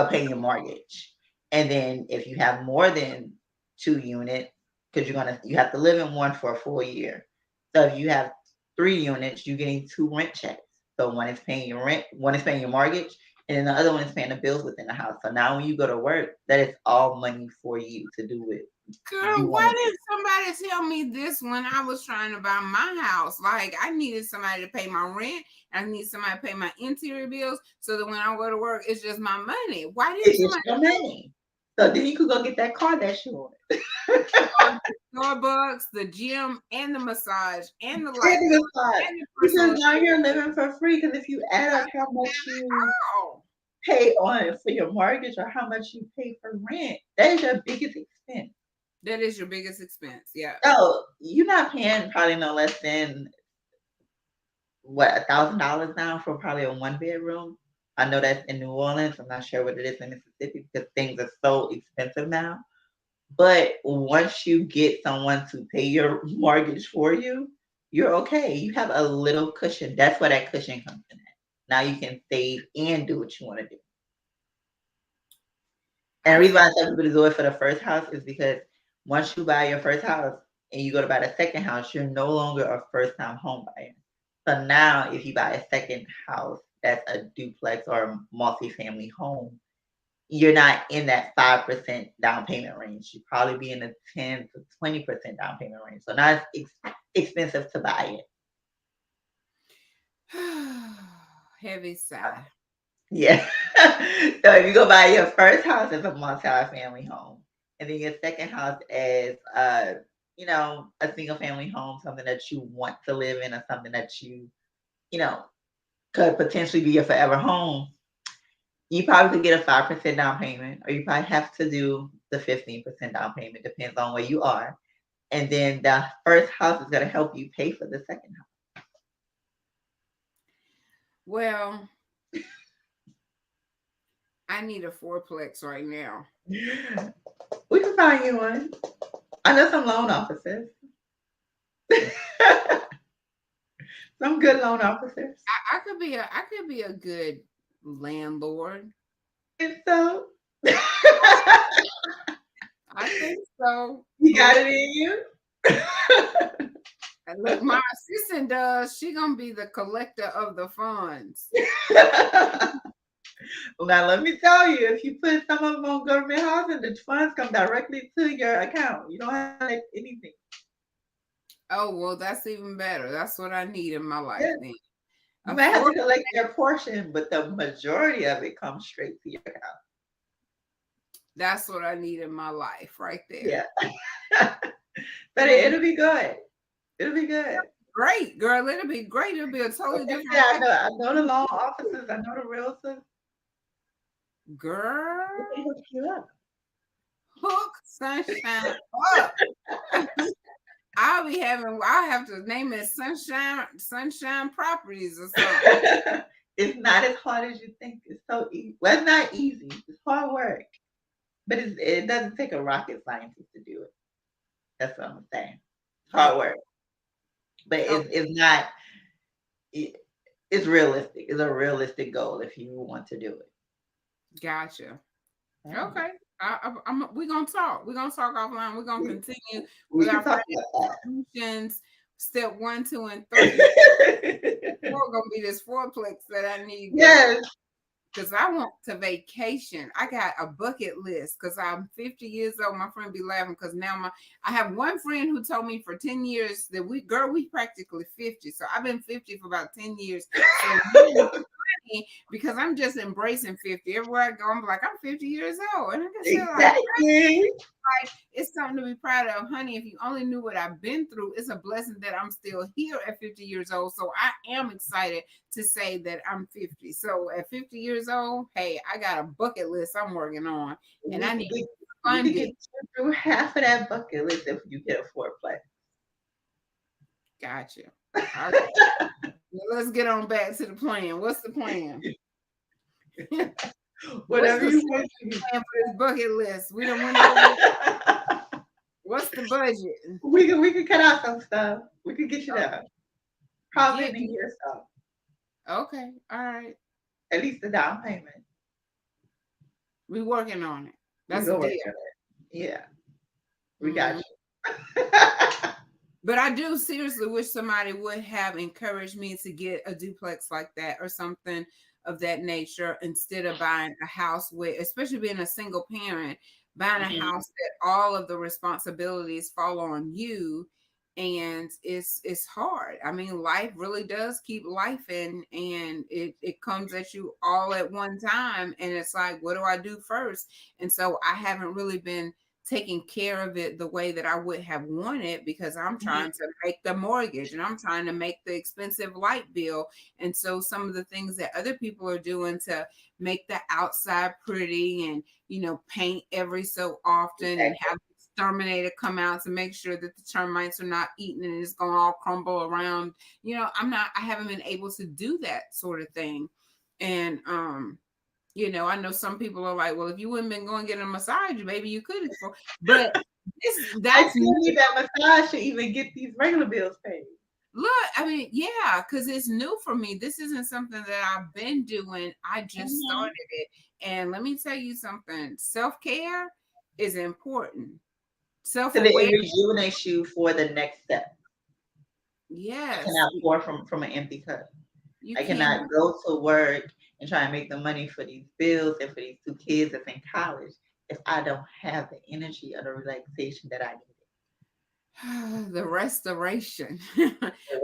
C: paying your mortgage, and then if you have more than 2 units, because you have to live in one for a full year. So if you have 3 units, you're getting two rent checks. So one is paying your rent, one is paying your mortgage, and then the other one is paying the bills within the house. So now when you go to work, that is all money for you to do with you
B: Girl,
C: want
B: why
C: to do.
B: didn't somebody tell me this when I was trying to buy my house? Like, I needed somebody to pay my rent. I need somebody to pay my interior bills, so that when I go to work, it's just my money. Why didn't
C: It's just
B: somebody
C: your money. So then you could go get that car that you want.
B: Starbucks, the gym, and the massage, and the light
C: And
B: bill,
C: the massage.
B: and the
C: Because
B: personal
C: now you're living for free. Because if you add up how much you
B: Oh,
C: pay on for your mortgage or how much you pay for rent, that is your biggest expense.
B: that is your biggest expense. Yeah.
C: So you're not paying probably no less than what, $1,000 now for probably a 1 bedroom. I know that's in New Orleans. I'm not sure what it is in Mississippi, because things are so expensive now. But once you get someone to pay your mortgage for you, you're okay. You have a little cushion. That's where that cushion comes in at. Now you can save and do what you want to do. And the
B: I
C: reason
B: feel
C: why I tell people to do it for the first house is because once you buy your first house and you go to buy the second house, you're no longer a first time home buyer. So now if you buy a second house that's a duplex or a multi-family home, you're not in that 5% down payment range. You probably be in the 10 to 20% down payment range. So not expensive to buy it.
B: Heavy sigh.
C: Yeah. So if you go buy your first house as a multi-family home, and then your second house as a single family home, something that you want to live in, or something that you know, could potentially be your forever home, you probably could get a 5% down payment, or you probably have to do the 15% down payment, depends on where you are. And then the first house is gonna help you pay for the second
B: Well, I need a fourplex right now.
C: house. We can find you one. I know some loan officers. Some good loan officers.
B: I could be a good landlord.
C: And so
B: I think so.
C: you got it in you.
B: And look, my assistant does. She gonna be the collector of the funds.
C: Well, now let me tell you, if you put some of them on government housing, the funds come directly to your account. You don't have to collect anything.
B: Oh well, that's even better. That's what I need in my life
C: Yeah.
B: then.
C: You
B: A
C: might have to
B: four,
C: collect your portion, but the majority of it comes straight to your account.
B: that's what I need in my life right there.
C: Yeah. But it'll be good. It'll be good.
B: Great, girl. It'll be great. It'll be a
C: Like
B: totally
C: I
B: different
C: said,
B: life.
C: I know the loan officers, I know the realtors.
B: Girl,
C: They can hook you up.
B: hook sunshine up. I'll have to name it Sunshine Properties or something.
C: It's not as hard as you think. It's so easy. Well, it's not easy. It's hard work, but it doesn't take a rocket scientist to do it. That's what I'm saying. It's hard
B: Oh,
C: work, but
B: oh,
C: it's not. It, it's realistic. It's a realistic goal if you want to do it.
B: gotcha.
C: Mm.
B: Okay. We're gonna talk. We're gonna talk offline. We're gonna continue
C: We
B: with
C: can
B: our
C: talk
B: financial
C: about
B: solutions. Step 1, 2, and 3.
C: that.
B: Four gonna be this fourplex that I need going.
C: Yes.
B: Because I want to vacation. I got a bucket list because I'm 50 years old. My friend be laughing because now I have one friend who told me for 10 years that we practically 50. So I've been 50 for about 10 years. So because I'm just embracing 50. Everywhere I go, I'm like, I'm 50 years old. And I can say
C: Exactly.
B: like it's something to be proud of, honey. If you only knew what I've been through, it's a blessing that I'm still here at 50 years old. So I am excited to say that I'm 50. So at 50 years old, hey, I got a bucket list I'm working on, and I need to
C: We
B: fund
C: could get
B: it.
C: you through half of that bucket list if you get a fourplex.
B: Gotcha. All right. Well, let's get on back to the plan. What's the plan? What's
C: Whatever
B: the
C: you want to do.
B: plan for this bucket list? We don't went over. What's the budget?
C: We could cut out some stuff. We could get you there. Probably in
B: Get
C: a year or so.
B: okay. All right.
C: At least the down payment.
B: We working on it.
C: We
B: That's
C: go
B: a
C: work
B: deal.
C: on it. Yeah. We got
B: Mhm.
C: you.
B: But I do seriously wish somebody would have encouraged me to get a duplex like that or something of that nature instead of buying a house with, especially being a single parent, buying a
C: Mhm.
B: house that all of the responsibilities fall on you. And it's hard. I mean, life really does keep life in, and it comes at you all at one time. And it's like, what do I do first? And so I haven't really been taking care of it the way that I would have wanted because I'm
C: Mhm.
B: trying to make the mortgage and I'm trying to make the expensive light bill. And so some of the things that other people are doing to make the outside pretty and, paint every so often and have the exterminator come out to make sure that the termites are not eating and it's going to all crumble around. I haven't been able to do that sort of thing. And, I know some people are like, well, if you wouldn't been going to get a massage, maybe you could afford. But
C: I
B: that's
C: still need that massage to even get these regular bills paid.
B: look. I mean, yeah, because it's new for me. This isn't something that I've been doing. I just
C: Mhm.
B: started it, and let me tell you something. Self care is important. Self
C: So that it
B: aware.
C: rejuvenates you for the next step. I
B: Yes,
C: cannot pour from an empty cup.
B: you
C: I
B: can.
C: cannot go to work and try and make the money for these bills and for these two kids that's in college if I don't have the energy or the relaxation that I need.
B: The restoration.
C: The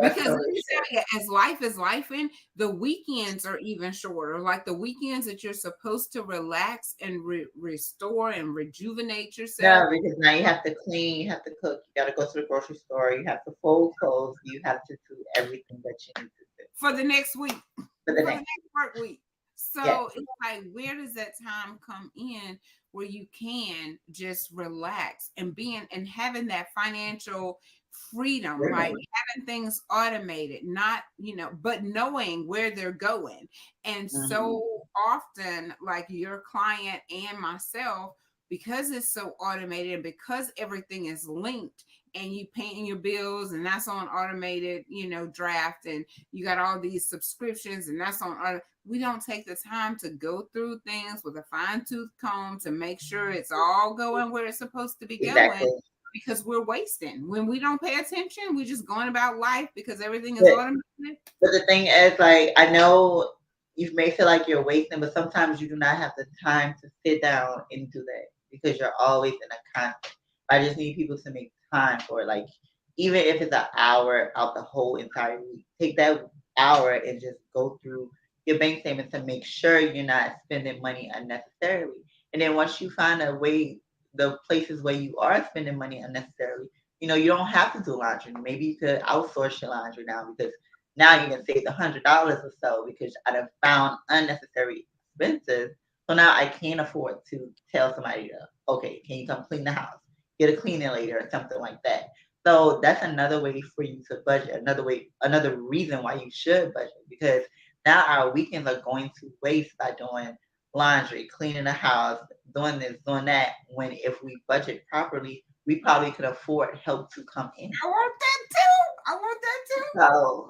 B: Because let me
C: restoration.
B: tell you, as life is lifing, the weekends are even shorter. Like the weekends that you're supposed to relax and restore and rejuvenate yourself.
C: No, because now you have to clean, you have to cook, you got to go to the grocery store, you have to fold clothes, you have to do everything that you need to do
B: For the next week,
C: for
B: for
C: the
B: the
C: next.
B: next work week.
C: Yes,
B: So it's like, where does that time come in where you can just relax and being and having that financial freedom, like
C: freedom.
B: having things automated, not, but knowing where they're going. And
C: Mm-hmm.
B: so often, like your client and myself, because it's so automated and because everything is linked and you paying your bills and that's on automated, draft, and you got all these subscriptions and that's on, we don't take the time to go through things with a fine tooth comb to make sure it's all going where it's supposed to be going,
C: Exactly.
B: because we're wasting when we don't pay attention. We're just going about life because everything is
C: But,
B: automated.
C: but the thing is, like, I know you may feel like you're wasting, but sometimes you do not have the time to sit down and do that because you're always in a constant. I just need people to make time for it. Like, even if it's an hour out the whole entire week, take that hour and just go through your bank statement to make sure you're not spending money unnecessarily. And then once you find a way, the places where you are spending money unnecessarily, you don't have to do laundry. Maybe you could outsource your laundry now because now you can save $100 or so because I have found unnecessary expenses. So now I can't afford to tell somebody, okay, can you come clean the house? Get a cleaning later or something like that. So that's another way for you to budget. Another reason why you should budget, because now our weekends are going to waste by doing laundry, cleaning the house, doing this, doing that. When if we budget properly, we probably could afford help to come in.
B: I want that too. I want that too.
C: So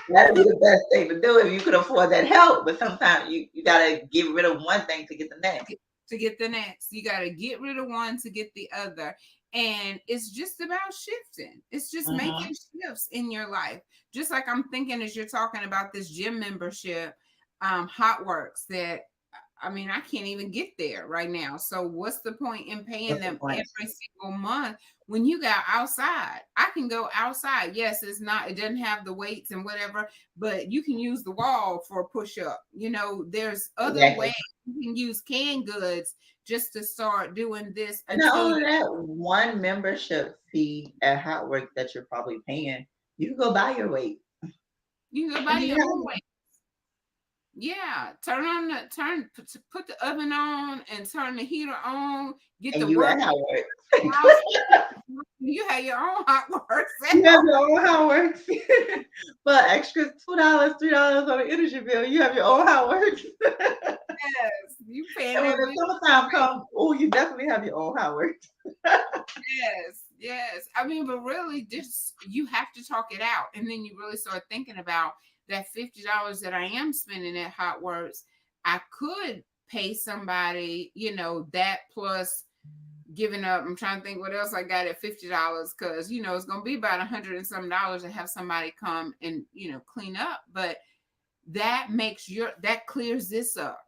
C: that'd be the best thing to do if you could afford that help. But sometimes you gotta get rid of one thing to get the next.
B: To get the next, you got to get rid of one to get the other. And it's just about shifting. It's just
C: Mm-hmm.
B: making shifts in your life. Just like I'm thinking as you're talking about this gym membership, Hot Works, that I mean, I can't even get there right now. So what's the point in paying
C: What's the
B: them
C: point?
B: every single month when you got outside? I can go outside. Yes, it doesn't have the weights and whatever, but you can use the wall for a push up. There's other ways.
C: Exactly.
B: You can use canned goods just to start doing this
C: And not
B: until
C: only that, one membership fee at Hot Work that you're probably paying, you can go buy your weight.
B: you can go
C: And
B: buy
C: then
B: your
C: you
B: own
C: have
B: weight. Yeah, put the oven on and turn the heater on. Get
C: and
B: the
C: you
B: work
C: at Hot Work.
B: house. You have your own Hot Works at
C: You have
B: home.
C: your own Hot Works. For extra $2, $3 on the energy bill, you have your own Hot Works.
B: Yes, you paying
C: And when
B: that
C: the
B: bill.
C: summertime comes, oh, you definitely have your own Hot Works.
B: Yes, yes. I mean, but really, just you have to talk it out, and then you really start thinking about that $50 that I am spending at Hot Works. I could pay somebody, that plus giving up. I'm trying to think what else I got at $50 because it's gonna be about $100 and some to have somebody come and clean up. But that clears this up.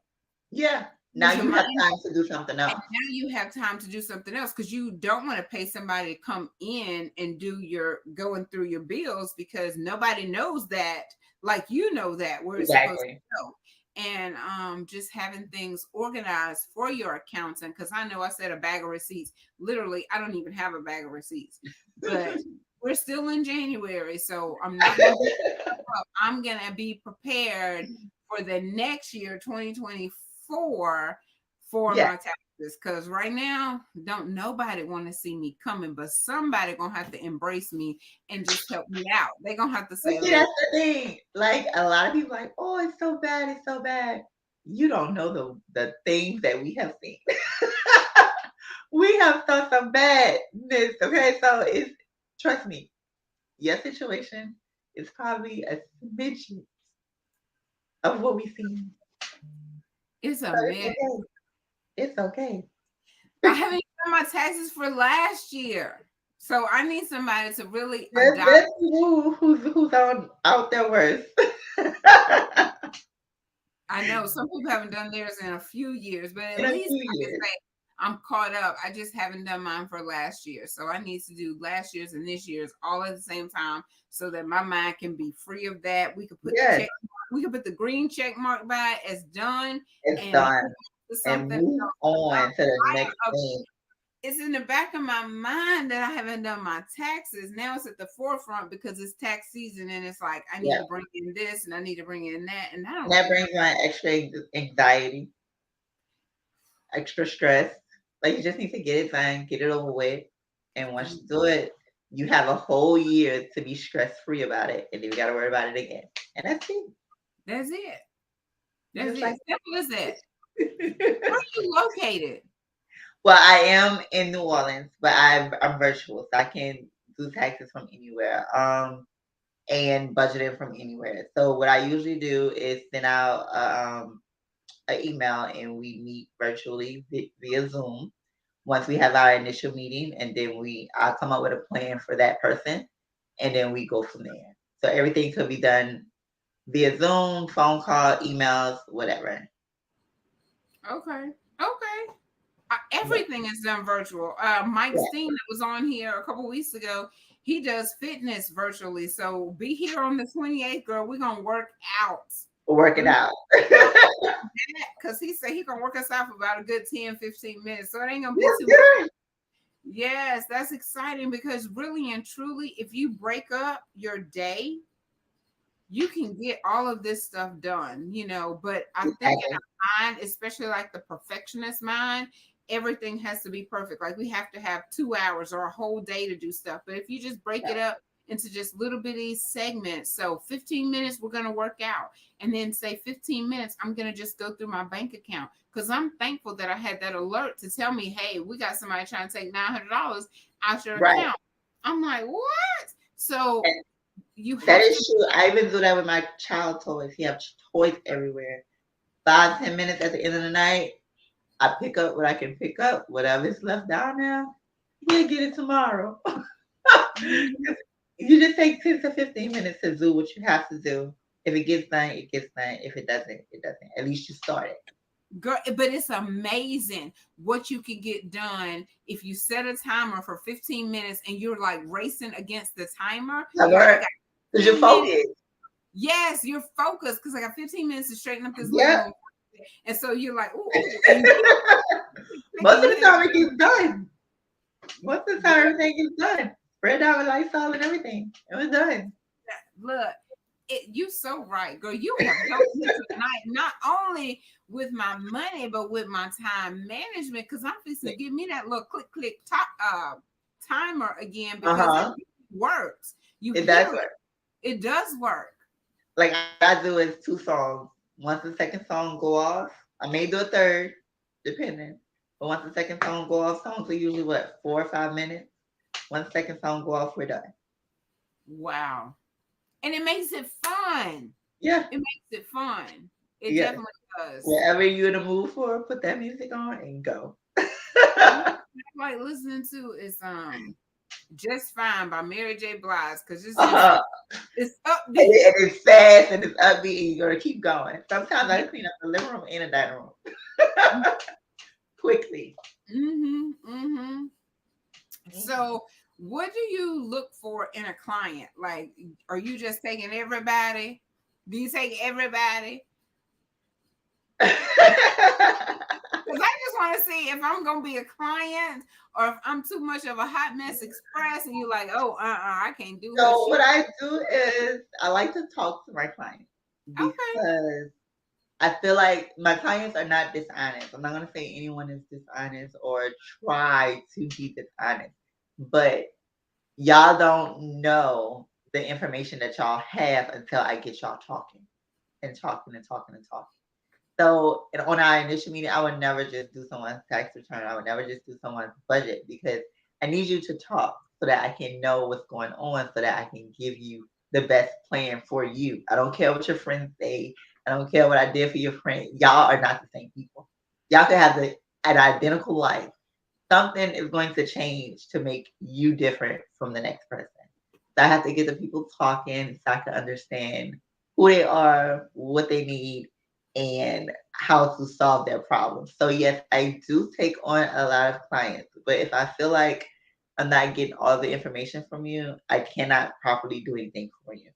C: Yeah. Now
B: Clears your
C: you have
B: mind.
C: time to do something
B: And
C: else.
B: now you have time to do something else because you don't want to pay somebody to come in and do your going through your bills because nobody knows that like that where it's supposed to
C: Exactly.
B: go. And just having things organized for your accountant, because I know I said a bag of receipts. Literally, I don't even have a bag of receipts, but we're still in January, so I'm not gonna be up. I'm gonna be prepared for the next year, 2024, for
C: Yeah.
B: my taxes. Because right now, don't nobody want to see me coming, but somebody gonna have to embrace me and just help me out. They're gonna have to
C: But
B: say,
C: see,
B: "Look,
C: that's the thing. Like a lot of people like, oh, it's so bad, it's so bad. You don't know the things that we have seen. We have done some badness. Okay. So it's trust me, your situation is probably a smidgen of what we've seen.
B: it's a
C: So it's
B: mess."
C: okay. It's okay.
B: I haven't done my taxes for last year, so I need somebody to really
C: Let's
B: adopt.
C: let's see who's on out there worse.
B: I know some people haven't done theirs in a few years, but at
C: In a
B: least
C: few
B: I can
C: years.
B: say I'm caught up. I just haven't done mine for last year. So I need to do last year's and this year's all at the same time so that my mind can be free of that. We could put the
C: Yes,
B: check we could put the green check mark by it as done
C: it's
B: and
C: done.
B: move to
C: And
B: something
C: move
B: else. I'm
C: on to the next
B: tired of
C: thing.
B: it's in the back of my mind that I haven't done my taxes. Now it's at the forefront because it's tax season and it's like I need
C: Yeah.
B: to bring in this and I need to bring in that. And I
C: And
B: don't
C: that
B: think
C: brings on extra anxiety, extra stress. Like you just need to get it done, get it over with. And once you do it, you have a whole year to be stress free about it. And then you gotta worry about it again. And that's it.
B: that's it. That's
C: Just like
B: it. Simple as that. Where are you located?
C: well, I am in New Orleans, but I'm virtual, so I can do taxes from anywhere. And budgeting from anywhere. So what I usually do is send out an email and we meet virtually via Zoom. Once we have our initial meeting, and then I'll come up with a plan for that person, and then we go from there. So everything could be done via Zoom, phone call, emails, whatever.
B: Okay. Okay.
C: Yeah,
B: Everything is done virtual. Mike
C: yeah.
B: Steen that was on here a couple weeks ago, he does fitness virtually. So be here on the 28th, girl. We're gonna work out.
C: Work
B: Let
C: it
B: me
C: out.
B: because he said he gonna work us out for about a good 10, 15 minutes. So it ain't gonna be
C: That's
B: too much.
C: good.
B: Yes, that's exciting because really and truly, if you break up your day, you can get all of this stuff done, but I think in
C: Exactly.
B: our mind, especially like the perfectionist mind, everything has to be perfect. Like we have to have 2 hours or a whole day to do stuff. But if you just break it
C: Yeah.
B: up into just little bitty segments, so 15 minutes, we're going to work out. And then say 15 minutes, I'm going to just go through my bank account because I'm thankful that I had that alert to tell me, hey, we got somebody trying to take $900 out your
C: Right.
B: account. I'm like, what? So
C: And
B: you
C: that
B: have to.
C: is true. I even do that with my child toys. He has toys everywhere. 5, 10 minutes at the end of the night, I pick up what I can pick up. Whatever's left down there, we'll get it tomorrow.
B: Mhm.
C: You just take 10 to 15 minutes to do what you have to do. If it gets done, it gets done. If it doesn't, it doesn't. At least you started.
B: Girl, but it's amazing what you can get done if you set a timer for 15 minutes and you're like racing against the timer. You're like, I
C: However,
B: got
C: because you're
B: 15 minutes.
C: focused.
B: Yes, you're focused because I got 15 minutes to straighten up this living
C: Yeah.
B: room. And so you're like, ooh, and you take a
C: Most of the
B: minute.
C: time it gets done. Most of the time everything gets done. Spread out with Lysol and everything. It was done.
B: Look, you so right, girl. You have helped me tonight, not only with my money, but with my time management. Because I'm fixing to give me that little click top timer again because it
C: Uh-huh.
B: works. You
C: It does
B: hear
C: work.
B: it does work.
C: Like I do is 2 songs. Once the second song go off, I may do a third, depending. But once the second song go off, songs are usually what 4 or 5 minutes. Once the second song go off, we're done.
B: Wow, and it makes it fun.
C: Yeah,
B: It makes it fun. It
C: yeah.
B: definitely does.
C: Wherever you're in the mood for, put that music on and go.
B: One thing I like listening to is "Just Fine" by Mary J. Blige because
C: Uh-huh.
B: it's
C: And,
B: upbeat.
C: it's fast and it's upbeat and you're gonna keep going. Sometimes I clean up the living room and the dining room quickly.
B: Mm-hmm. Mm-hmm. So, what do you look for in a client? Like, are you just taking everybody? Do you take everybody? Because I just want to see if I'm gonna be a client or if I'm too much of a hot mess express, and you're like, oh, I can't do her
C: So
B: shit.
C: what I do is I like to talk to my clients
B: Okay.
C: because I feel like my clients are not dishonest. I'm not gonna say anyone is dishonest or try to be dishonest, but y'all don't know the information that y'all have until I get y'all talking and talking and talking and talking. So on our initial meeting, I would never just do someone's tax return. I would never just do someone's budget because I need you to talk so that I can know what's going on, so that I can give you the best plan for you. I don't care what your friends say. I don't care what I did for your friend. Y'all are not the same people. Y'all can have an identical life. Something is going to change to make you different from the next person. So I have to get the people talking so I can understand who they are, what they need, and how to solve their problems. So yes, I do take on a lot of clients, but if I feel like I'm not getting all the information from you, I cannot properly do anything for you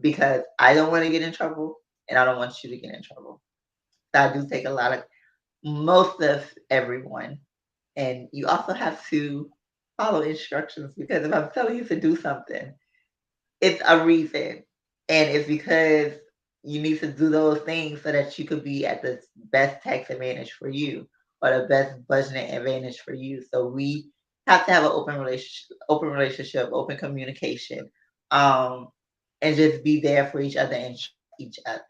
C: because I don't want to get in trouble and I don't want you to get in trouble. So I do take a lot of most of everyone. And you also have to follow instructions because if I'm telling you to do something, it's a reason. And it's because you need to do those things so that you could be at the best tax advantage for you or the best budgeting advantage for you. So we have to have an open communication, um, and just be there for each other and trust each other.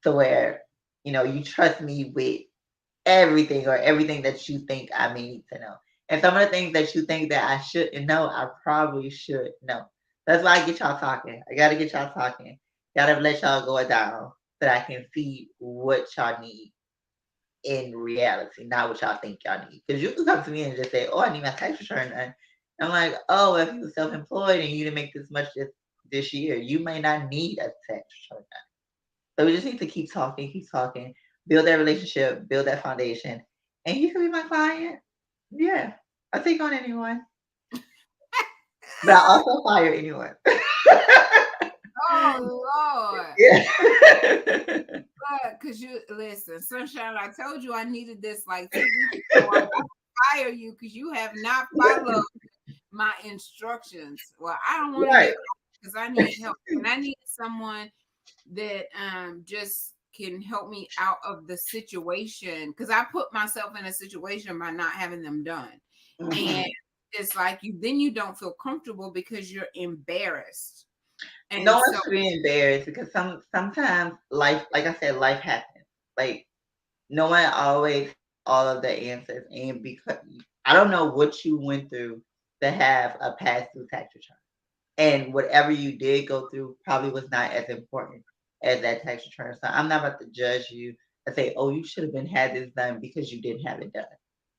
C: To where, you trust me with everything or everything that you think I may need to know. And some of the things that you think that I shouldn't know, I probably should know. That's why I get y'all talking. I gotta get y'all talking. Gotta let y'all go down so that I can see what y'all need in reality, not what y'all think y'all need. Because you can come to me and just say, "Oh, I need my tax return done." I'm like, "Oh, if you were self-employed and you didn't make this much this year, you may not need a tax return done." So we just need to keep talking, build that relationship, build that foundation, and you can be my client. Yeah, I take on anyone, but I also fire anyone.
B: Oh Lord.
C: Yeah.
B: Because you listen, Sunshine, I told you I needed this like 2 weeks ago. I'm about to fire you because you have not followed my instructions. Well, I don't want to
C: Right.
B: get because I need help. And I need someone that just can help me out of the situation because I put myself in a situation by not having them done.
C: Mhm.
B: And it's like you don't feel comfortable because you're embarrassed.
C: No
B: And
C: one
B: so
C: should be embarrassed because sometimes life, like I said, life happens. Like no one always all of the answers, and because I don't know what you went through to have a past due tax return. And whatever you did go through probably was not as important as that tax return. So I'm not about to judge you and say, "Oh, you should have been had this done because you didn't have it done."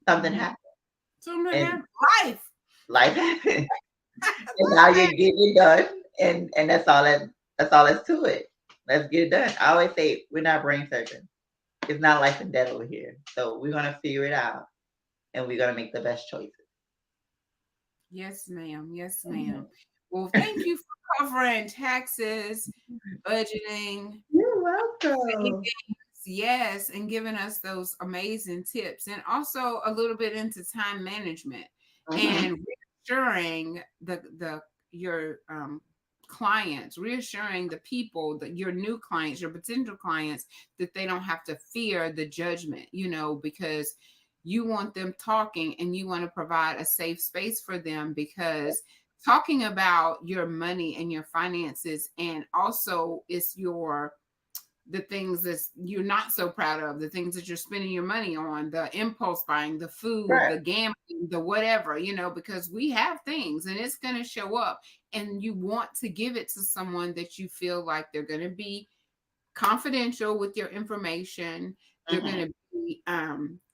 C: Something
B: mhm.
C: happened,
B: Something
C: and
B: happened. Life.
C: life happened, and now you're
B: Life.
C: getting it done, and that's all that's to it. Let's get it done. I always say we're not brain surgeons. It's not life and death over here. So we're gonna figure it out, and we're gonna make the best choices.
B: Yes, ma'am. Yes,
C: Mhm.
B: ma'am. Well, thank you for covering taxes, budgeting,
C: You're welcome.
B: yes, and giving us those amazing tips, and also a little bit into time management
C: Mhm.
B: and reassuring the your clients, reassuring the people that your new clients, your potential clients, that they don't have to fear the judgment, because you want them talking and you want to provide a safe space for them because talking about your money and your finances and also it's your the things that you're not so proud of, the things that you're spending your money on, the impulse buying, the food,
C: Right.
B: the gambling, the whatever, because we have things and it's going to show up and you want to give it to someone that you feel like they're going to be confidential with your information. They're
C: Mhm.
B: going to be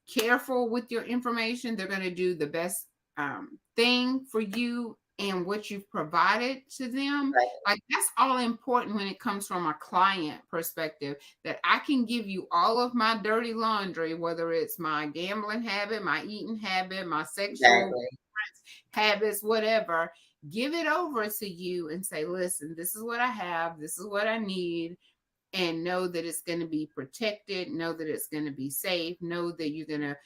B: careful with your information. They're going to do the best thing for you and what you've provided to them.
C: Right.
B: Like that's all important when it comes from a client perspective, that I can give you all of my dirty laundry, whether it's my gambling habit, my eating habit, my sexual
C: Exactly.
B: habits, whatever, give it over to you and say, listen, this is what I have, this is what I need, and know that it's going to be protected, know that it's going to be safe, know that you're going to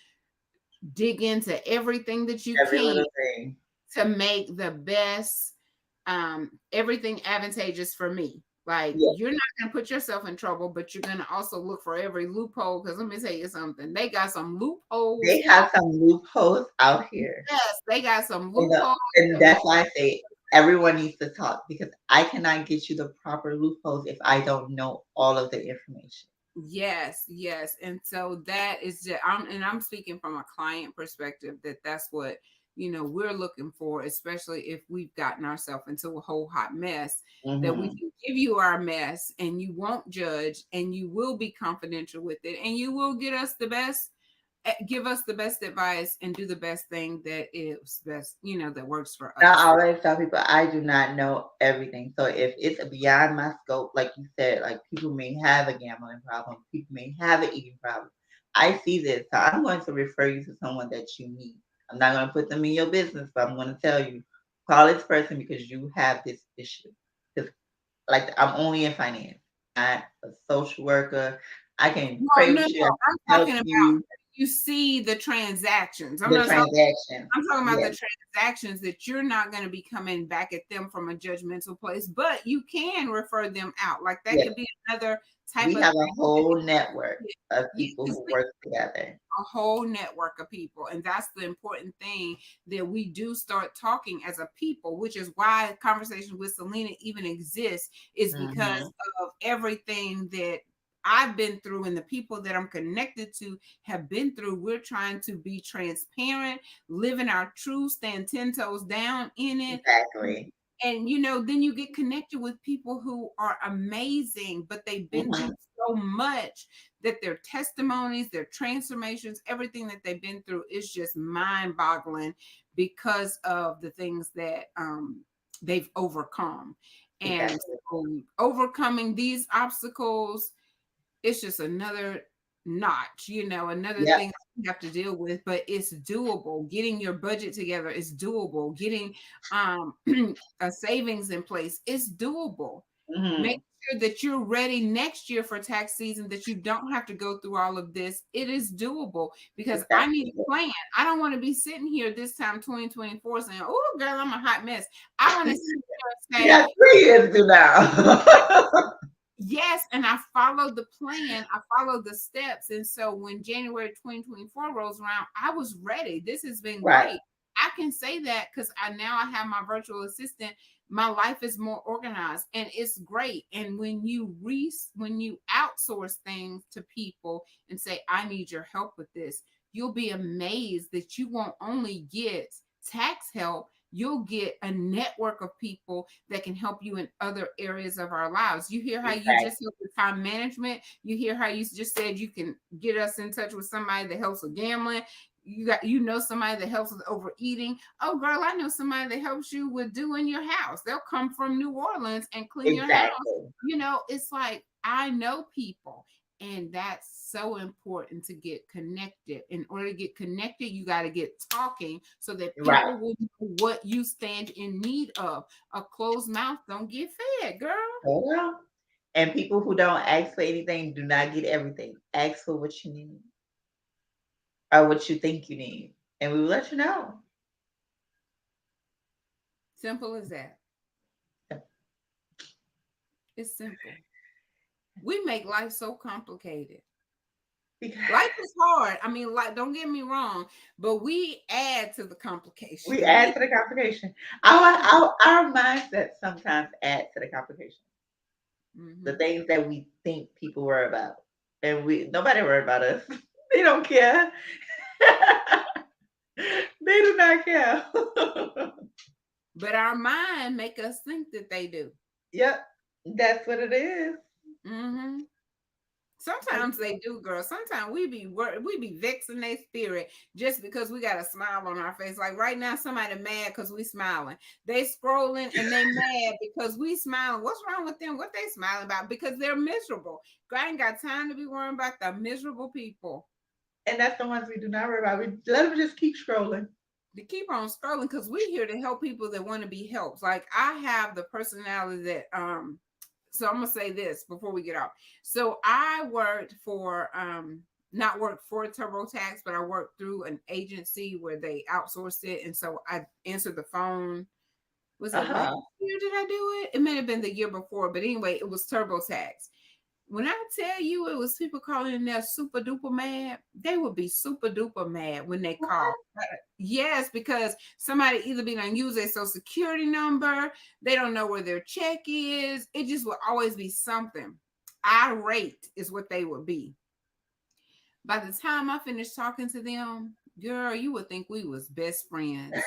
B: dig into everything that you
C: Every
B: can
C: little thing.
B: to make the best everything advantageous for me. Like
C: Yeah.
B: you're not going to put yourself in trouble, but you're going to also look for every loophole because let me tell you something, they got some loopholes
C: They
B: out.
C: have some loopholes out here.
B: Yes, they got some
C: And,
B: loopholes
C: and
B: that will.
C: that's why I say everyone needs to talk because I cannot get you the proper loopholes if I don't know all of the information.
B: Yes, yes. And so that is just I'm speaking from a client perspective that that's what we're looking for, especially if we've gotten ourselves into a whole hot mess, that we
C: Hmm.
B: can give you our mess and you won't judge and you will be confidential with it and you will get us the best give us the best advice and do the best thing that is best, that works for
C: And I
B: us.
C: always tell people I do not know everything. So if it's beyond my scope, like you said, like people may have a gambling problem, people may have an eating problem. I see this, so I'm going to refer you to someone that you need. I'm not going to put them in your business, but I'm going to tell you, call this person because you have this issue. Because like I'm only in finance, not a social worker. I can
B: No,
C: pray
B: no,
C: with you, I
B: no.
C: can
B: I'm
C: help
B: talking about
C: you.
B: you see the transactions.
C: The transaction.
B: I'm talking about
C: Yes.
B: the transactions that you're not going to be coming back at them from a judgmental place, but you can refer them out. Like that
C: Yes.
B: could be another type
C: We
B: of
C: have a
B: thing.
C: whole network of
B: Yeah,
C: people
B: 'cause
C: who work together.
B: a whole network of people, and that's the important thing, that we do start talking as a people, which is why conversations with Celena even exists, is because
C: Mhm.
B: of everything that I've been through and the people that I'm connected to have been through. We're trying to be transparent, living our truth, stand 10 toes down in it.
C: Exactly.
B: And then you get connected with people who are amazing, but they've been through
C: Mhm.
B: so much that their testimonies, their transformations, everything that they've been through is just mind-boggling because of the things that they've overcome. And
C: Exactly.
B: so overcoming these obstacles, it's just another notch, another
C: Yep.
B: thing you have to deal with, but it's doable. Getting your budget together is doable. Getting um a savings in place is doable. Make
C: Mhm.
B: sure that you're ready next year for tax season, that you don't have to go through all of this. It is doable because I need
C: Exactly.
B: a plan. I don't want to be sitting here this time 2024 saying, "Oh girl, I'm a hot mess." I want to sit here
C: You
B: and say,
C: got 3 years to do now.
B: yes, and I followed the plan. I followed the steps. And so when January 2024 rolls around, I was ready. This has been
C: Right.
B: great. I can say that because I have my virtual assistant. My life is more organized and it's great. And when you outsource things to people and say, I need your help with this, you'll be amazed that you won't only get tax help, you'll get a network of people that can help you in other areas of our lives. You hear how you
C: Exactly.
B: just help with time management. You hear how you just said you can get us in touch with somebody that helps with gambling. Somebody that helps with overeating. Oh girl, I know somebody that helps you with doing your house. They'll come from New Orleans and clean your house.
C: Exactly.
B: It's like I know people. And that's so important to get connected. In order to get connected, you got to get talking so that
C: Right.
B: people will know what you stand in need of. A closed mouth don't get fed, girl.
C: Hold on. And people who don't ask for anything do not get everything. Ask for what you need or what you think you need, and we will let you know.
B: Simple as that. It's simple. We make life so complicated.
C: Because
B: Life is hard. I mean, like, don't get me wrong, but we add to the
C: we
B: complication.
C: add to the complication.
B: We
C: Our mindset sometimes add to the complication. The
B: mm-hmm.
C: things that we think people worry about, and we nobody worry about us. They don't care. They do not care.
B: But our mind make us think that they do.
C: Yep, that's what it is.
B: Mm-hmm. Sometimes they do, girl. Sometimes we be vexing their spirit just because we got a smile on our face. Like right now, somebody mad because we smiling. They scrolling and they mad because we smiling. What's wrong with them? What they smiling about? Because they're miserable. I ain't got time to be worrying about the miserable people.
C: And that's the ones we do not worry about. We let them just keep scrolling.
B: To keep on scrolling because we're here to help people that want to be helped. Like I have the personality that so I'm gonna say this before we get off. So I worked for not worked for TurboTax, but I worked through an agency where they outsourced it. And so I answered the phone. Was it last
C: Uh-huh.
B: year did I do it? It may have been the year before, but anyway, it was TurboTax. When I tell you it was people calling in there super duper mad, they would be super duper mad when they call. Yes, because somebody either be done use their social security number, they don't know where their check is. It just will always be something. Irate is what they would be. By the time I finished talking to them, girl, you would think we was best friends.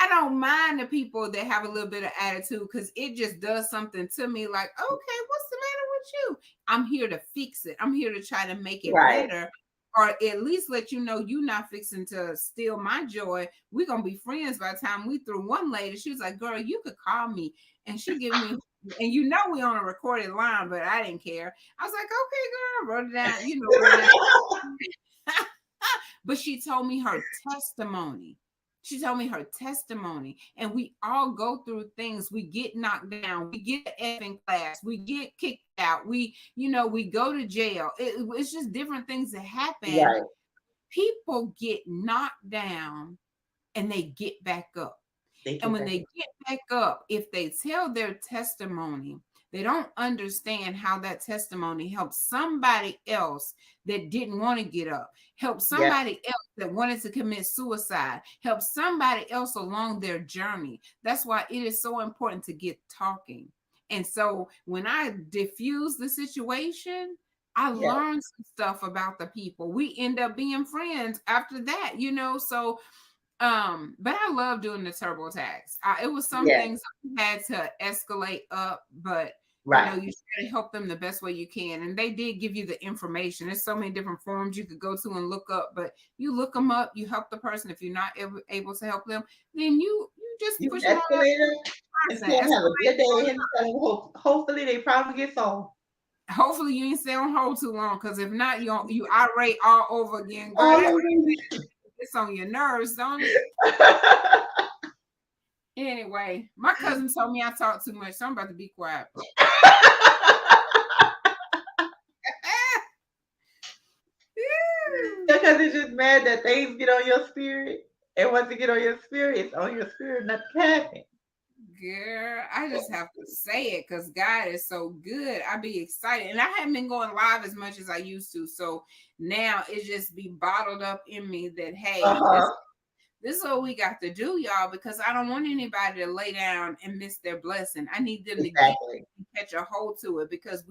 B: I don't mind the people that have a little bit of attitude because it just does something to me like, okay, what's the matter with you? I'm here to fix it. I'm here to try to make it
C: Right.
B: better. or at least let you know you're not fixing to steal my joy. We're gonna be friends by the time we through. One lady, she was like, girl, you could call me. And she gave me, and you know we on a recorded line, but I didn't care. I was like, okay, girl, wrote it down, wrote it down. But she told me her testimony. She told me her testimony, and we all go through things. We get knocked down, we get an F in class, we get kicked out, we go to jail. It's just different things that happen.
C: Right.
B: People get knocked down and they get back up. And when they get back up, if they tell their testimony, they don't understand how that testimony helps somebody else that didn't want to get up, help somebody else that wanted to commit suicide, help somebody else along their journey. That's why it is so important to get talking. And so when I diffuse the situation, I learned some stuff about the people. We end up being friends after that, so but I love doing the TurboTax. It was some things I had to escalate up, but you try to help them the best way you can. And they did give you the information. There's so many different forms you could go to and look up, but you look them up, you help the person. If you're not able to help them, then you just push them on.
C: Have a good day and hopefully they probably get solved.
B: Hopefully you ain't stay on hold too long, because if not, you irate all over again. It's on your nerves, don't it? Anyway, my cousin told me I talk too much, so I'm about to be quiet.
C: Because it's just mad that things get on your spirit. And once it get on your spirit, it's on your spirit, nothing happens.
B: Girl, I just have to say it because God is so good. I be excited. And I haven't been going live as much as I used to. So now it just be bottled up in me that, hey, this is what we got to do, y'all, because I don't want anybody to lay down and miss their blessing. I need them to catch a hold to it, because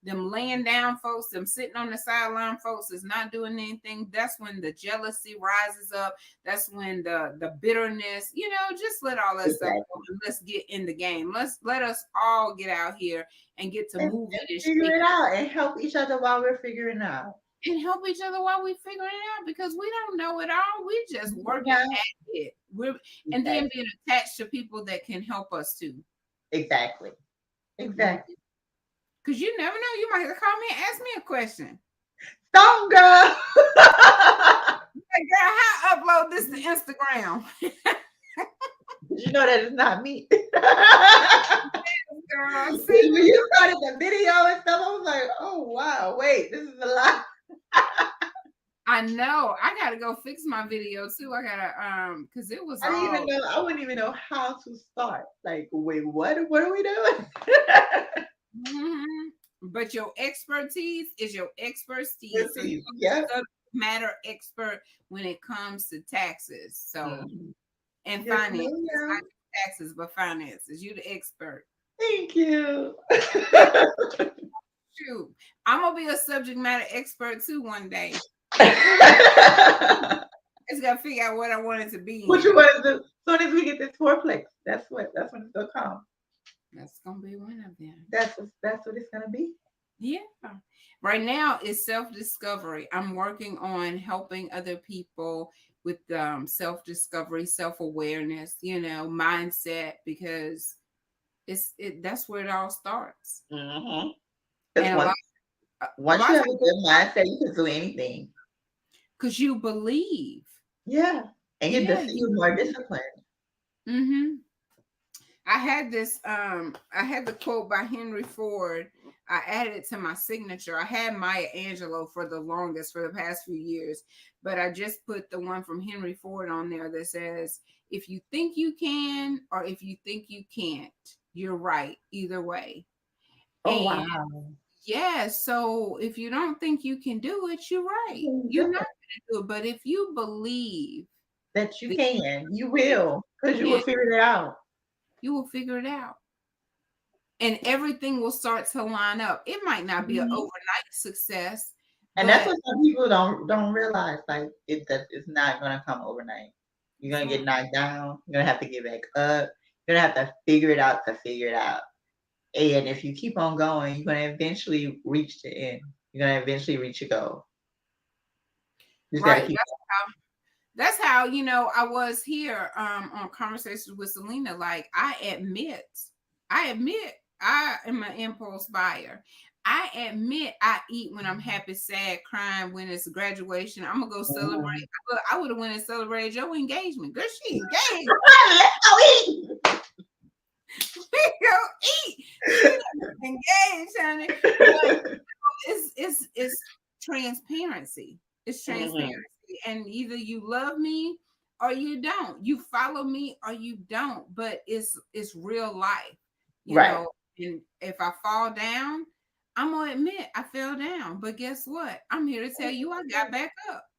B: them laying down folks, them sitting on the sideline folks is not doing anything. That's when the jealousy rises up. That's when the bitterness, just let all that stuff go and let's get in the game. Let us all get out here and get to move it,
C: figure it out, and help each other while we're figuring out.
B: And help each other while we figuring it out, because we don't know it all. We just working at it. And then being attached to people that can help us too.
C: Exactly.
B: Because you never know. You might have to call me and ask me a question.
C: Don't, girl.
B: Hey, girl, how I upload this to Instagram?
C: You know that is not me.
B: Girl,
C: see, when you started the video and stuff, I was like, oh wow, wait, this is a lot.
B: I know. I gotta go fix my video too. I gotta because it was.
C: I wouldn't even know how to start. Like, wait, what are we doing?
B: But your expertise is your expertise. So you're a matter expert when it comes to taxes. So and finance, not taxes, but finances. You're the expert.
C: Thank you.
B: Shoot, I'm gonna be a subject matter expert too one day. It's gotta figure out what I want it to be.
C: What you want to do? As soon as we get this fourplex, that's when it's gonna come.
B: That's gonna be one of them.
C: That's what it's gonna be.
B: Yeah. Right now it's self-discovery. I'm working on helping other people with self-discovery, self-awareness, mindset, because that's where it all starts.
C: Mm-hmm. Once you have a good mindset, you can do anything.
B: Because you believe.
C: Yeah. And you're more disciplined.
B: Mm-hmm. I had the quote by Henry Ford. I added it to my signature. I had Maya Angelou for the past few years, but I just put the one from Henry Ford on there that says, if you think you can, or if you think you can't, you're right either way.
C: Oh, wow.
B: Yeah, so if you don't think you can do it, you're right. You're not going to do it. But if you believe
C: that you can, you will, because you will figure it out.
B: You will figure it out. And everything will start to line up. It might not be an overnight success.
C: And that's what some people don't realize. Like, it's not going to come overnight. You're going to get knocked down. You're going to have to get back up. You're going to have to figure it out to figure it out. And if you keep on going, you're going to eventually reach the end. You're going to eventually reach your goal. Just gotta
B: Right.
C: keep.
B: That's how, I was here on Conversations with Celena. Like, I admit I am an impulse buyer. I admit I eat when I'm happy, sad, crying, when it's graduation. I'm gonna go celebrate.
C: Mhm.
B: I would have went and celebrated your engagement. Girl, she engaged.
C: Let's go eat.
B: We go eat. She engaged, honey. But it's transparency. It's transparency.
C: Mhm.
B: And either you love me or you don't. You follow me or you don't. But it's real life, you
C: Right.
B: know. And if I fall down, I'm gonna admit I fell down. But guess what? I'm here to tell you I got back up.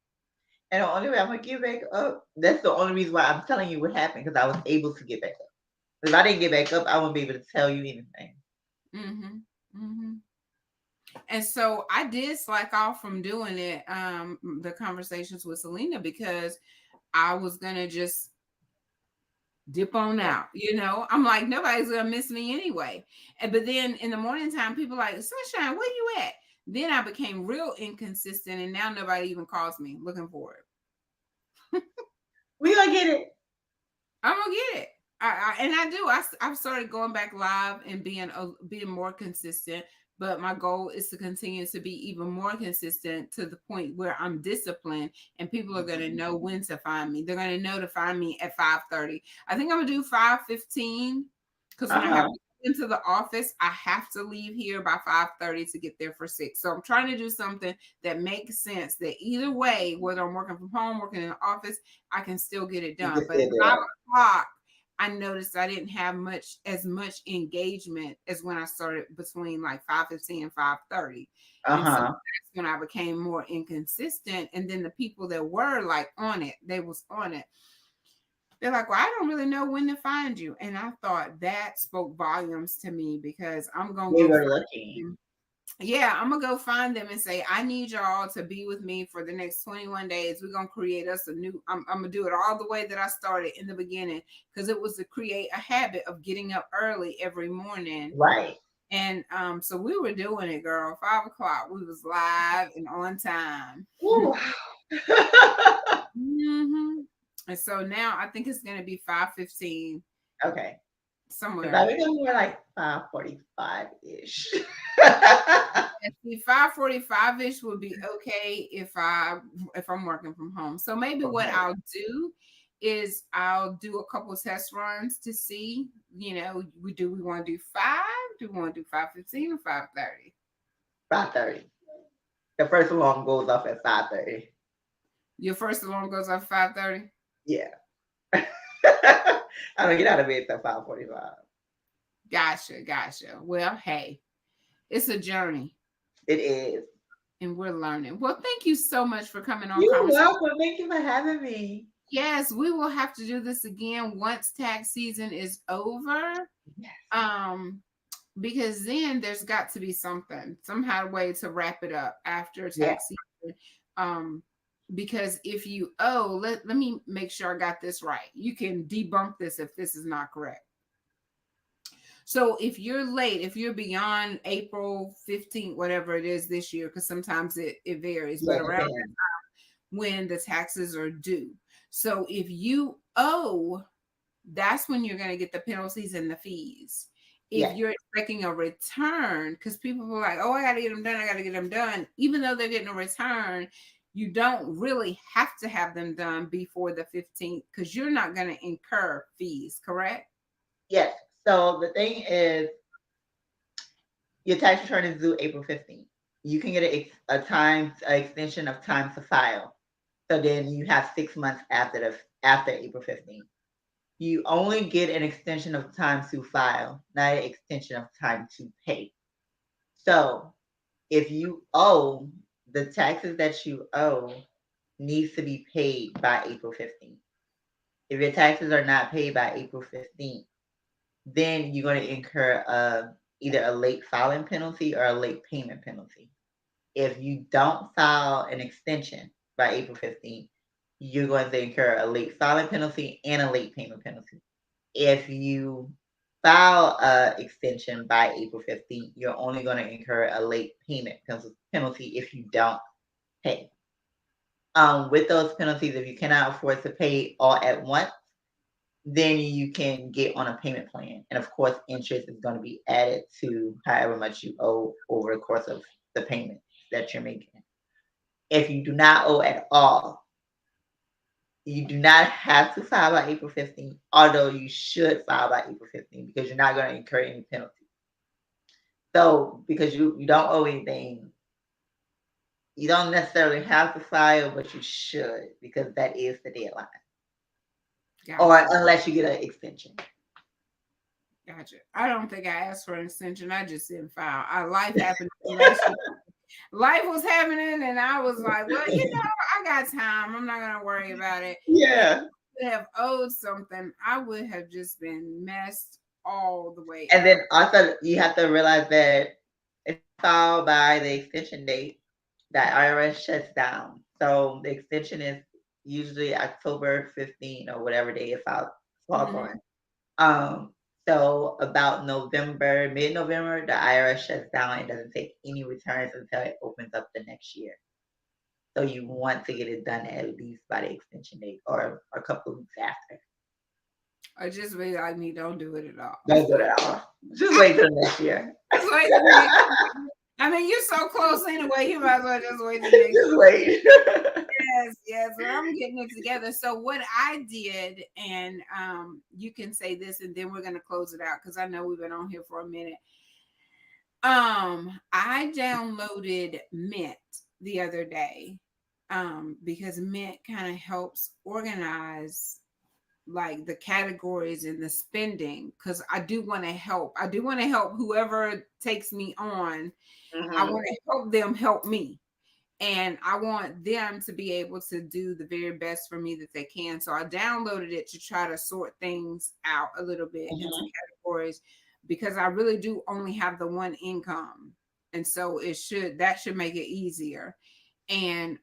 C: And the only way I'm gonna get back up, that's the only reason why I'm telling you what happened, because I was able to get back up. If I didn't get back up, I wouldn't be able to tell you anything.
B: Mm-hmm. Mm-hmm. And so I did slack off from doing it, the conversations with Celena, because I was gonna just dip on out. I'm like, nobody's gonna miss me anyway. But then in the morning time, people like, Sunshine, where you at? Then I became real inconsistent, and now nobody even calls me looking for it.
C: We gonna get it.
B: I'm gonna get it. And I do. I've started going back live and being more consistent. But my goal is to continue to be even more consistent to the point where I'm disciplined, and people are gonna know when to find me. They're gonna know to find me at 5:30. I think I'm gonna do 5:15, because when I have to go into the office, I have to leave here by 5:30 to get there for 6. So I'm trying to do something that makes sense. That either way, whether I'm working from home, working in the office, I can still get it
C: You
B: done.
C: can
B: But at
C: still do
B: 5 o'clock, I noticed I didn't have as much engagement as when I started between like 5:15 and 5:30. And so that's when I became more inconsistent. And then the people that were like on it, they was on it. They're like, well, I don't really know when to find you. And I thought that spoke volumes to me, because I'm gonna
C: We
B: go
C: were
B: find
C: lucky.
B: them. Yeah, I'm gonna go find them and say, I need y'all to be with me for the next 21 days. We're gonna create us a new. I'm gonna do it all the way that I started in the beginning, because it was to create a habit of getting up early every morning.
C: Right.
B: And so we were doing it, girl. 5 o'clock, we was live and on time. Mm-hmm. And so now I think it's gonna be 5:15.
C: Okay.
B: Somewhere
C: I
B: in
C: think
B: there.
C: I'm more like 5:45-ish.
B: 5:45-ish would be okay if I'm working from home. So maybe what
C: Okay.
B: I'll do is I'll do a couple test runs to see, we want to do 5? Do we want to do 5:15 or 5:30?
C: 5:30. The first alarm goes off at 5:30.
B: Your first alarm goes off 5:30?
C: Yeah. I don't get out of bed till 5:45.
B: Gotcha. Well, hey, it's a journey
C: It is.
B: and we're learning. Well, thank you so much for coming on
C: You're
B: Conversation.
C: welcome. Thank you for having me.
B: Yes, we will have to do this again once tax season is over.
C: Yes.
B: Because then there's got to be somehow way to wrap it up after
C: Yeah.
B: tax season. Because if you owe, let me make sure I got this right. You can debunk this if this is not correct. So if you're late, if you're beyond April 15th, whatever it is this year, because sometimes it varies, but around that time when the taxes are due. So if you owe, that's when you're going to get the penalties and the fees. If you're expecting a return, because people are like, oh, I got to get them done. Even though they're getting a return, you don't really have to have them done before the 15th, because you're not going to incur fees, correct?
C: Yes. So the thing is, your tax return is due April 15th. You can get an extension of time to file. So then you have 6 months after April 15th. You only get an extension of time to file, not an extension of time to pay. So if you owe, the taxes that you owe needs to be paid by April 15th. If your taxes are not paid by April 15th, then you're going to incur either a late filing penalty or a late payment penalty. If you don't file an extension by April 15th, you're going to incur a late filing penalty and a late payment penalty. If you file a extension by April 15th, you're only going to incur a late payment penalty if you don't pay. With those penalties, if you cannot afford to pay all at once, then you can get on a payment plan. And of course, interest is going to be added to however much you owe over the course of the payment that you're making. If you do not owe at all, you do not have to file by April 15th, although you should file by April 15th because you're not going to incur any penalty. So, because you don't owe anything, you don't necessarily have to file, but you should because that is the deadline.
B: Gotcha.
C: Or unless you get an extension.
B: Gotcha. I don't think I asked for an extension. I just didn't file. Life happened. Life was happening, and I was like, well, I got time. I'm not going to worry about it.
C: Yeah.
B: If I have owed something, I would have just been messed all the way
C: And
B: up.
C: then also, you have to realize that if you file by the extension date, that IRS shuts down. So the extension is usually October 15 or whatever day it falls on. So about November, mid-November, the IRS shuts down and doesn't take any returns until it opens up the next year. So you want to get it done at least by the extension date or a couple of weeks after.
B: Or just be like me, don't do it at all.
C: Don't do it at all. Just wait till next year.
B: Just wait till next year. I mean, you're so close anyway. You might as well just wait till next
C: Just wait.
B: Yes. Well, I'm getting it together. So what I did, and you can say this, and then we're gonna close it out because I know we've been on here for a minute. I downloaded Mint the other day, because Mint kind of helps organize like the categories and the spending, because I do want to help. I do want to help whoever takes me on. I want to help them help me. And I want them to be able to do the very best for me that they can. So I downloaded it to try to sort things out a little bit into categories, because I really do only have the one income. And so that should make it easier. And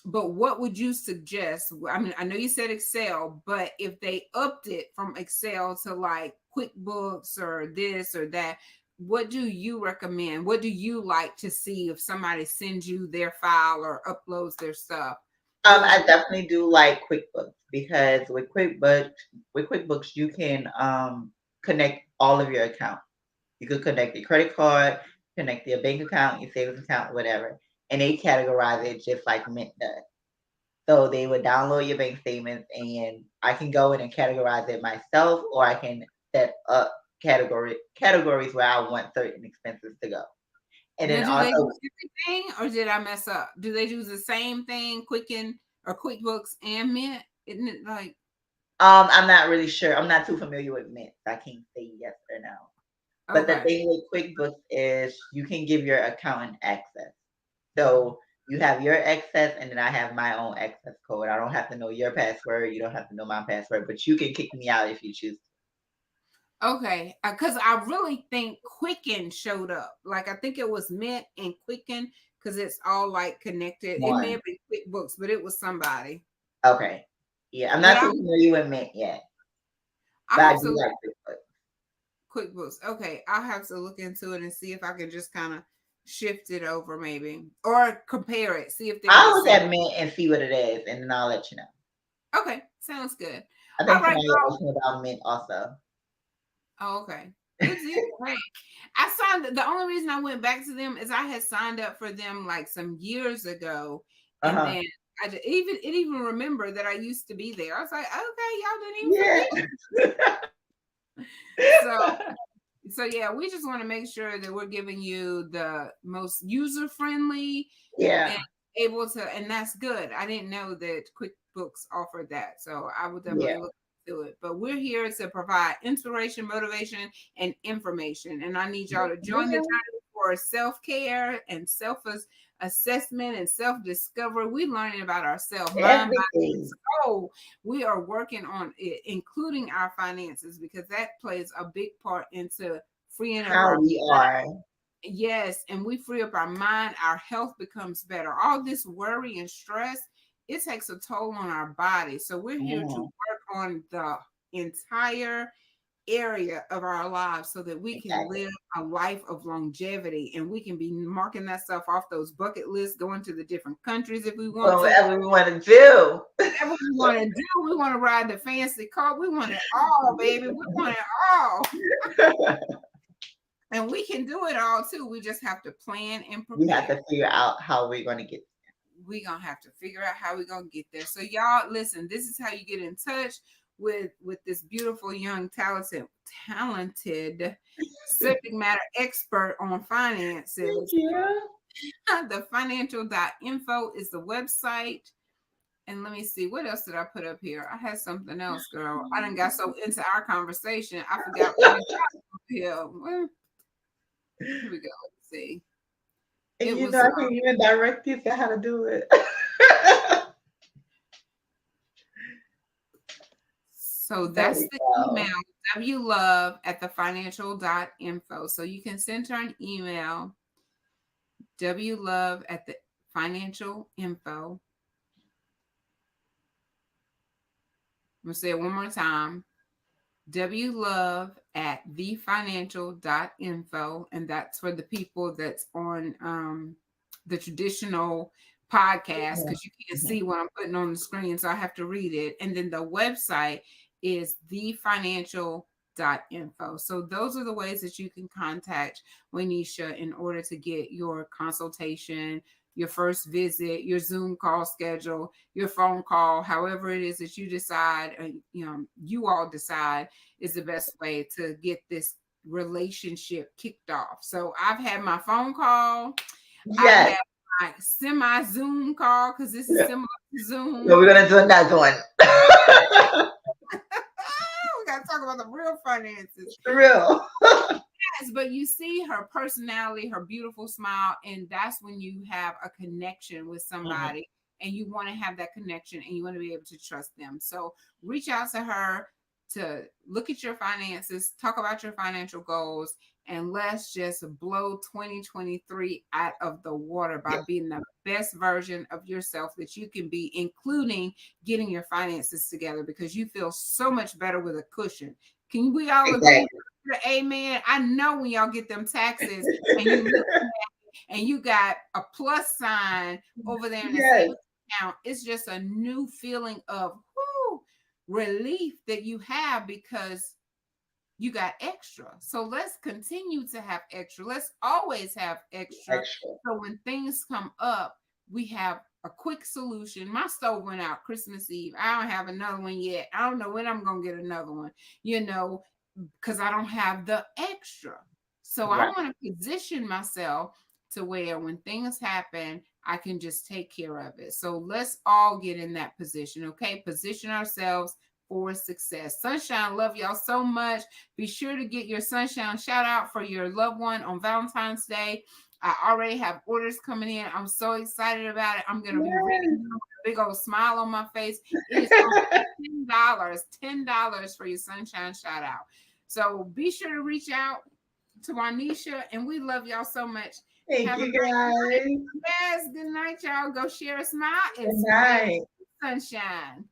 B: but what would you suggest? I mean, I know you said Excel, but if they upped it from Excel to like QuickBooks or this or that, what do you recommend? What do you like to see if somebody sends you their file or uploads their stuff?
C: I definitely do like QuickBooks because with QuickBooks you can connect all of your accounts. You could connect your credit card, connect your bank account, your savings account, whatever, and they categorize it just like Mint does. So they would download your bank statements, and I can go in and categorize it myself, or I can set up categories where I want certain expenses to go. And then
B: do they
C: also,
B: do everything, or did I mess up? Do they do the same thing, Quicken or QuickBooks and Mint? Isn't it like?
C: I'm not really sure. I'm not too familiar with Mint. So I can't say yes or no. But the thing with QuickBooks is you can give your accountant access. So you have your access, and then I have my own access code. I don't have to know your password. You don't have to know my password, but you can kick me out if you choose.
B: Okay, because I really think Quicken showed up. Like I think it was Mint and Quicken because it's all like connected. It may have been QuickBooks, but it was somebody.
C: Okay. Yeah, I'm not too familiar with Mint yet. But I do like
B: QuickBooks. Okay, I'll have to look into it and see if I can just kind of shift it over, maybe, or compare it. See if
C: I'll look at Mint and see what it is, and then I'll let you know.
B: Okay, sounds good.
C: I think somebody asked me about Mint also.
B: Oh, okay. Good deal. Right. I signed. The only reason I went back to them is I had signed up for them like some years ago, and then it even remember that I used to be there. I was like, okay, y'all didn't even forget. So yeah, we just want to make sure that we're giving you the most user friendly, and able to, and that's good. I didn't know that QuickBooks offered that, so I would definitely look into it. But we're here to provide inspiration, motivation, and information, and I need y'all to join the journey for self-care and self-assessment and self-discovery. We're learning about ourselves, mind, body, and soul. We are working on it, including our finances, because that plays a big part into freeing up
C: how we are.
B: Yes, and we free up our mind, our health becomes better. All this worry and stress, it takes a toll on our body. So we're here to work on the entire area of our lives so that we can
C: Exactly.
B: live a life of longevity, and we can be marking that stuff off those bucket lists, going to the different countries if we want
C: Well,
B: to.
C: whatever we want to do.
B: Whatever we want to do, we want to ride the fancy car. We want it all, baby. We want it all. And we can do it all too. We just have to plan and
C: We have
B: prepare.
C: to figure out how we're going to get.
B: We're going to have to figure out how we're going to get there. So y'all, listen, this is how you get in touch with this beautiful young talented subject matter expert on finances.
C: Yeah.
B: The financial.info is the website. And let me see, what else did I put up here? I had something else, girl. I done got so into our conversation, I forgot what I got up here. Well, here we go. Let's see.
C: And
B: It
C: you
B: was
C: know, I can even direct you to how to do it.
B: so that's the email, wlove@thefinancial.info. So you can send her an email, wlove@thefinancial.info. I'm gonna say it one more time. wlove@thefinancial.info, and that's for the people that's on the traditional podcast, because you can't see what I'm putting on the screen, so I have to read it. And then the website is thefinancial.info. So those are the ways that you can contact Wayneisha in order to get your consultation, your first visit, your Zoom call schedule, your phone call, however it is that you decide, you all decide is the best way to get this relationship kicked off. So I've had my phone call. I've had my semi Zoom call, because this is similar to Zoom.
C: So we're going to do another one.
B: We got to talk about the real finances.
C: For real.
B: Yes, but you see her personality, her beautiful smile, and that's when you have a connection with somebody, and you want to have that connection, and you want to be able to trust them. So reach out to her to look at your finances, talk about your financial goals, and let's just blow 2023 out of the water by being the best version of yourself that you can be, including getting your finances together, because you feel so much better with a cushion. Can we all agree? Amen. I know when y'all get them taxes and you look at it and you got a plus sign over there in the savings account, it's just a new feeling of relief that you have, because you got extra. So let's continue to have extra. Let's always have extra. So when things come up, we have a quick solution. My stove went out Christmas Eve. I don't have another one yet. I don't know when I'm going to get another one, because I don't have the extra. So I want to position myself to where when things happen, I can just take care of it. So let's all get in that position, okay? Position ourselves for success. Sunshine, love y'all so much. Be sure to get your Sunshine shout out for your loved one on Valentine's Day. I already have orders coming in. I'm so excited about it. I'm going to be reading with a big old smile on my face. It is $10 for your Sunshine shout out. So be sure to reach out to Wayneisha, and we love y'all so much.
C: Thank you, guys.
B: Yes, good night, y'all. Go share a smile and
C: good night.
B: sunshine.